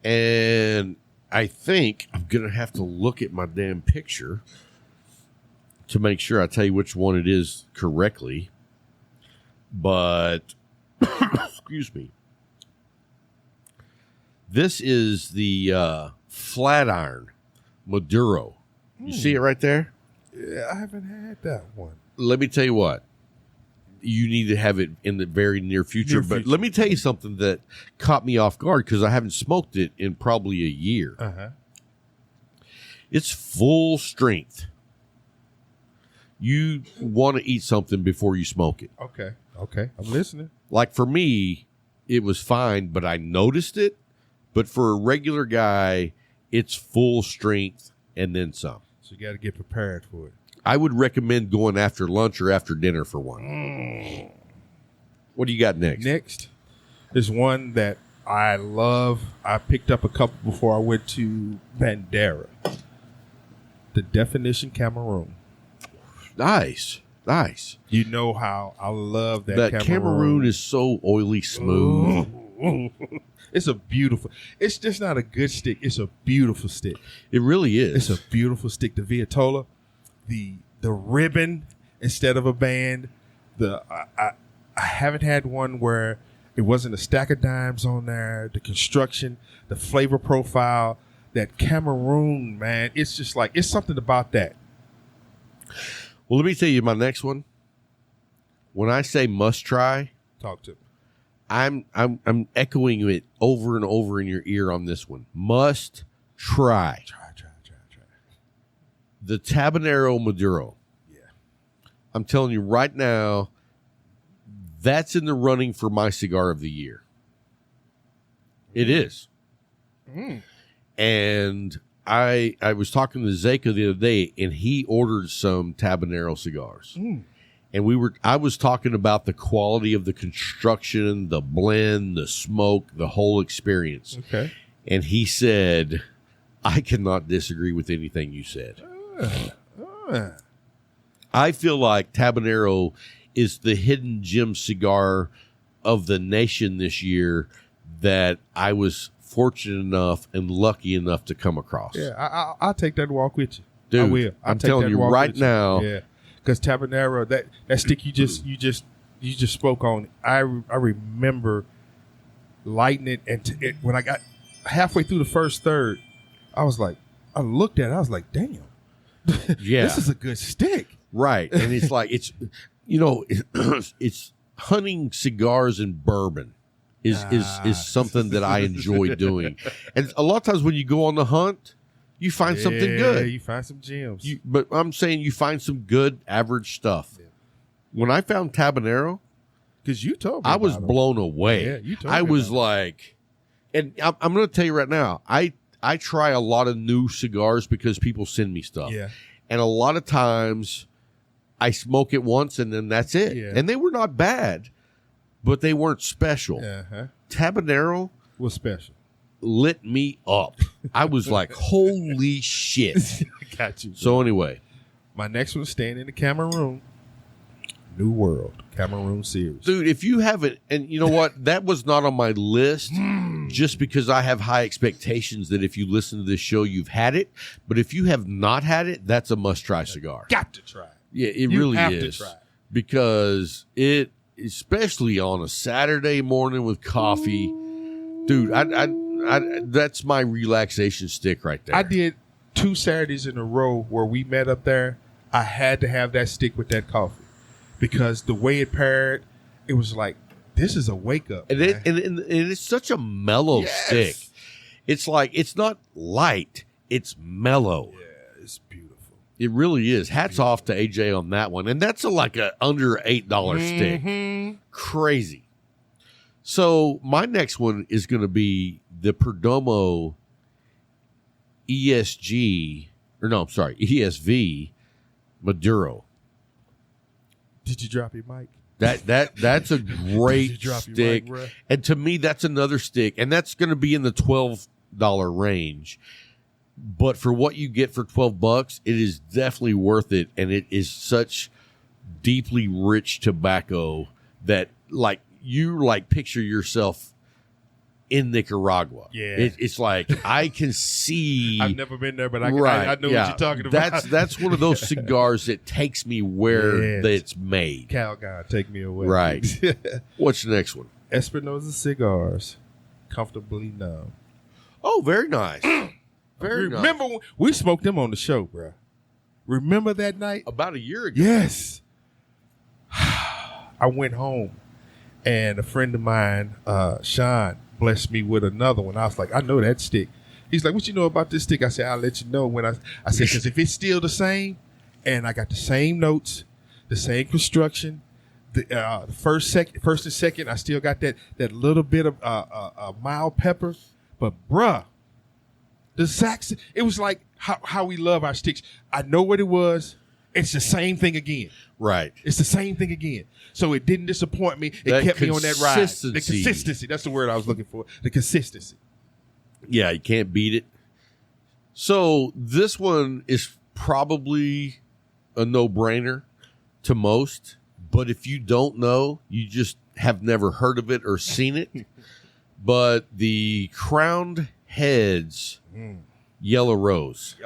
And I think I'm going to have to look at my damn picture to make sure I tell you which one it is correctly. But, excuse me. This is the Flatiron Maduro. You see it right there? Yeah, I haven't had that one. Let me tell you what. You need to have it in the very near future. But let me tell you something that caught me off guard because I haven't smoked it in probably a year. Uh-huh. It's full strength. You want to eat something before you smoke it. Okay. I'm listening. Like for me, it was fine, but I noticed it. But for a regular guy, it's full strength and then some. So you got to get prepared for it. I would recommend going after lunch or after dinner for one. What do you got next? Next is one that I love. I picked up a couple before I went to Bandera. The Definition Cameroon. Nice. You know how I love that Cameroon is so oily smooth. It's it's just not a good stick. It's a beautiful stick. It really is. It's a beautiful stick. The Vitola, the ribbon instead of a band. I haven't had one where it wasn't a stack of dimes on there. The construction, the flavor profile, that Cameroon, man, it's just like, it's something about that. Well, let me tell you my next one. When I say must try, Talk to me. I'm echoing it over and over in your ear on this one. Must try. Try. The Tabanero Maduro. Yeah. I'm telling you right now, that's in the running for my cigar of the year. It is. And I was talking to Zeka the other day, and he ordered some Tabanero cigars. And I was talking about the quality of the construction, the blend, the smoke, the whole experience. Okay. And he said, I cannot disagree with anything you said. I feel like Tabanero is the hidden gem cigar of the nation this year that I was fortunate enough and lucky enough to come across. Yeah, I'll take that walk with you. Dude, I will. I'm telling you right now. Yeah, because Tabanero, that stick you just spoke on, I remember lighting it, and when I got halfway through the first third, I was like, I looked at it, I was like, damn. Yeah. This is a good stick. Right. And it's like, it's hunting cigars and bourbon is something that I enjoy doing. And a lot of times when you go on the hunt, you find something good. You find some gems. But I'm saying you find some good average stuff. Yeah. When I found Tabanero, because you told me, I was blown away. Yeah, you told me. I was like, and I'm going to tell you right now, I try a lot of new cigars because people send me stuff. Yeah. And a lot of times I smoke it once and then that's it. Yeah. And they were not bad, but they weren't special. Uh-huh. Tabanero was special. Lit me up. I was like, holy shit. Got you. Bro. So anyway. My next one's staying in the Cameroon. New World. Cameroon series. Dude, if you haven't, and you know what? That was not on my list just because I have high expectations that if you listen to this show, you've had it. But if you have not had it, that's a must-try cigar. Got to try it. Yeah, it you really have is. To try it. Because it, especially on a Saturday morning with coffee, dude, that's my relaxation stick right there. I did 2 Saturdays in a row where we met up there. I had to have that stick with that coffee because the way it paired, it was like, this is a wake up. And it's such a mellow stick. It's like, it's not light, it's mellow. Yeah, it's beautiful. It really is. Hats off to AJ on that one. And that's like a under $8 stick. Crazy. So my next one is going to be the Perdomo ESV Maduro. Did you drop your mic? That's a great stick. Mic, and to me, that's another stick. And that's going to be in the $12 range. But for what you get for $12, it is definitely worth it. And it is such deeply rich tobacco that you picture yourself in Nicaragua. Yeah. It's like, I can see. I've never been there, but I know what you're talking about. That's one of those cigars that takes me where it's made. Calgon, take me away. Right. What's the next one? Espinosa Cigars, Comfortably Numb. Oh, very nice. Very nice. Remember, we smoked them on the show, bro. Remember that night? About a year ago. Yes. I went home, and a friend of mine, Sean, blessed me with another one. I was like, I know that stick. He's like, what you know about this stick? I said, I'll let you know when I said, because if it's still the same, and I got the same notes, the same construction, the first and second, I still got that little bit of mild pepper. But bruh, the Saxon, it was like how we love our sticks. I know what it was. It's the same thing again. Right. It's the same thing again. So it didn't disappoint me. It kept me on that ride. The consistency. That's the word I was looking for. The consistency. Yeah, you can't beat it. So this one is probably a no-brainer to most. But if you don't know, you just have never heard of it or seen it. But the Crowned Heads Yellow Rose.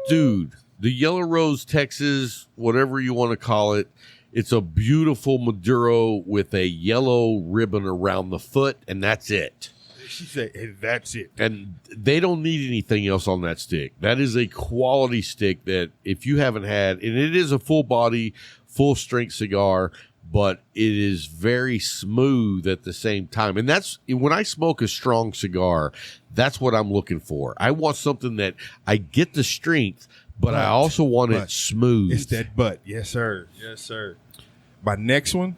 Dude, the Yellow Rose Texas, whatever you want to call it, it's a beautiful Maduro with a yellow ribbon around the foot, and that's it. She said, hey, that's it. And they don't need anything else on that stick. That is a quality stick that if you haven't had, and it is a full body, full strength cigar, but it is very smooth at the same time. And that's when I smoke a strong cigar, that's what I'm looking for. I want something that I get the strength, but I also want it smooth. It's that butt. Yes, sir. Yes, sir. My next one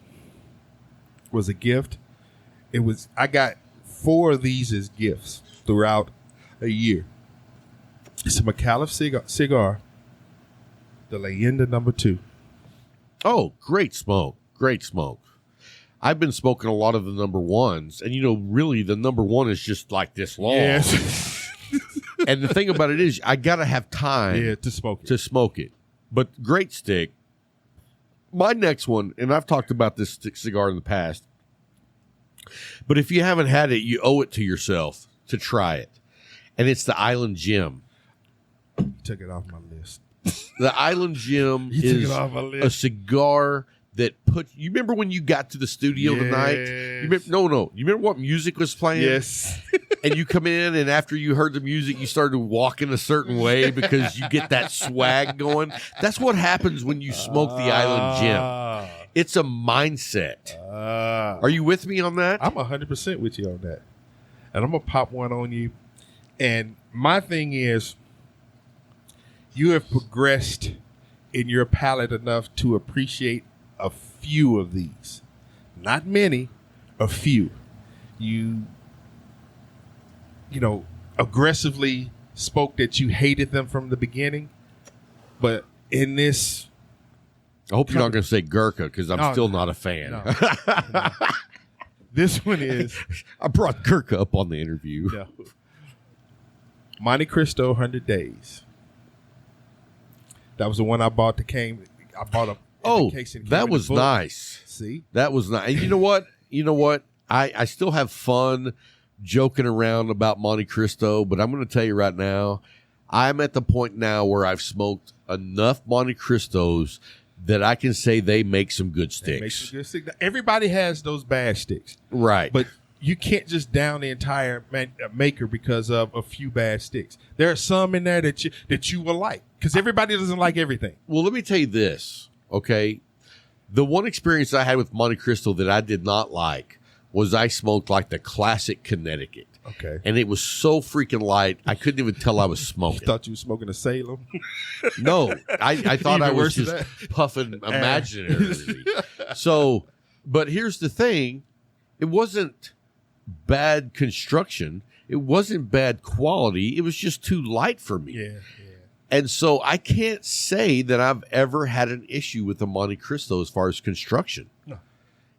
was a gift. I got 4 of these as gifts throughout a year. It's a McAuliffe cigar, the Leyenda No. 2. Oh, great smoke. Great smoke. I've been smoking a lot of the number 1s, and really the number 1 is just like this long. Yes. And the thing about it is, I gotta have time to smoke it. But great stick. My next one, and I've talked about this cigar in the past, but if you haven't had it, you owe it to yourself to try it. And it's the Island Gem. You took it off my list. The Island Gem is a cigar that you remember when you got to the studio tonight? You remember what music was playing? Yes. and you come in, and after you heard the music, you started walking a certain way because you get that swag going. That's what happens when you smoke the Island Gem. It's a mindset. Are you with me on that? I'm 100% with you on that. And I'm going to pop one on you. And my thing is, you have progressed in your palate enough to appreciate a few of these. Not many, a few. You aggressively spoke that you hated them from the beginning. But in this... I hope you're not going to say Gurkha, because I'm still not a fan. No. This one is... I brought Gurkha up on the interview. No. Monte Cristo 100 Days. That was the one I bought I bought a case and that was nice. See? That was nice. And you know what? I still have fun joking around about Monte Cristo, but I'm going to tell you right now, I'm at the point now where I've smoked enough Monte Cristos that I can say they make some good sticks. Everybody has those bad sticks. Right. But you can't just down the entire maker because of a few bad sticks. There are some in there that you will like, because everybody doesn't like everything. Well, let me tell you this, okay? The one experience I had with Monte Cristo that I did not like was I smoked like the classic Connecticut. Okay. And it was so freaking light, I couldn't even tell I was smoking. You thought you were smoking a Salem? No, I thought I was just puffing imaginary. So, but here's the thing. It wasn't bad construction. It wasn't bad quality. It was just too light for me. Yeah. And so I can't say that I've ever had an issue with the Monte Cristo as far as construction. No.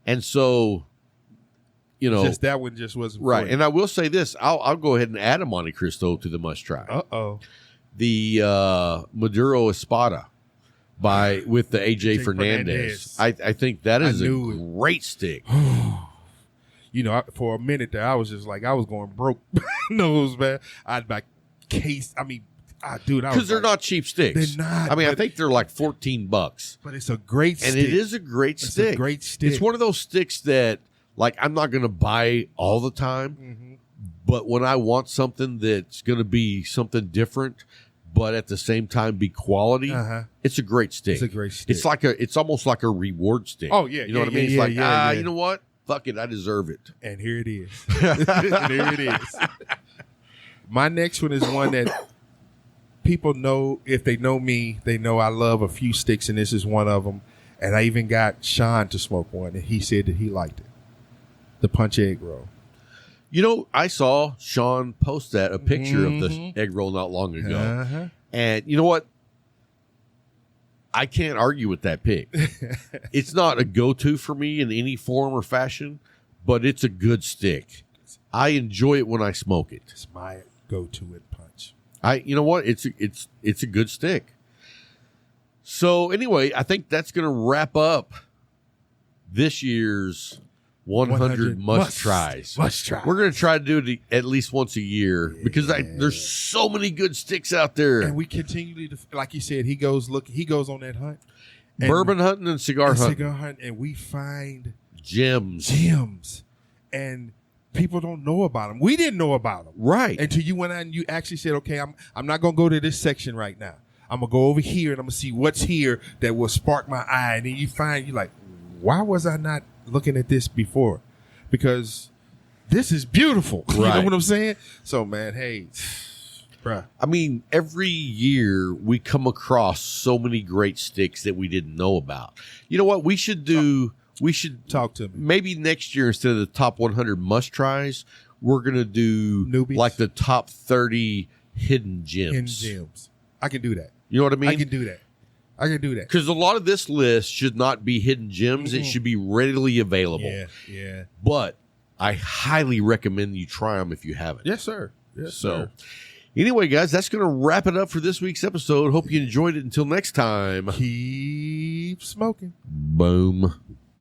And so, just that one just wasn't right. funny. And I will say this: I'll go ahead and add a Monte Cristo to the must try. The Maduro Espada with the AJ Fernandez. I think that is a great stick. For a minute there, I was just like, I was going broke. Nose, man. I'd buy case. I mean, dude, because they're not cheap sticks. They're not. I mean, I think they're like $14, but it's a great stick. And it is a great stick. It's a great stick. It's one of those sticks that, like, I'm not going to buy all the time, but when I want something that's going to be something different, but at the same time be quality, it's a great stick. It's a great stick. It's almost like a reward stick. Oh yeah, you know what I mean? It's like, you know what? Fuck it, I deserve it. And here it is. There it is. My next one is one that people know. If they know me, they know I love a few sticks, and this is one of them. And I even got Sean to smoke one, and he said that he liked it. The punch egg roll. I saw Sean post a picture of the egg roll not long ago. And you know what? I can't argue with that pick. It's not a go-to for me in any form or fashion, but it's a good stick. I enjoy it when I smoke it. It's my go-to at punch. You know what? It's a good stick. So anyway, I think that's going to wrap up this year's 100 must tries. Must try. We're going to try to do it at least once a year because there's so many good sticks out there. And we continue to, like you said, he goes on that hunt. Bourbon hunting and cigar hunting. And we find gems. And people don't know about them. We didn't know about them. Right. Until you went out and you actually said, okay, I'm not going to go to this section right now. I'm going to go over here and I'm going to see what's here that will spark my eye. And then you're like, why was I not looking at this before? Because this is beautiful. Right. You know what I'm saying? So, man, hey, bruh. I mean, every year we come across so many great sticks that we didn't know about. You know what? We should talk to me. Maybe next year, instead of the top 100 must tries, we're going to do newbies, like the top 30 hidden gems. I can do that. You know what I mean? I can do that. Because a lot of this list should not be hidden gems. It should be readily available. Yeah. But I highly recommend you try them if you haven't. Yes, sir. Anyway, guys, that's going to wrap it up for this week's episode. Hope you enjoyed it. Until next time. Keep smoking. Boom.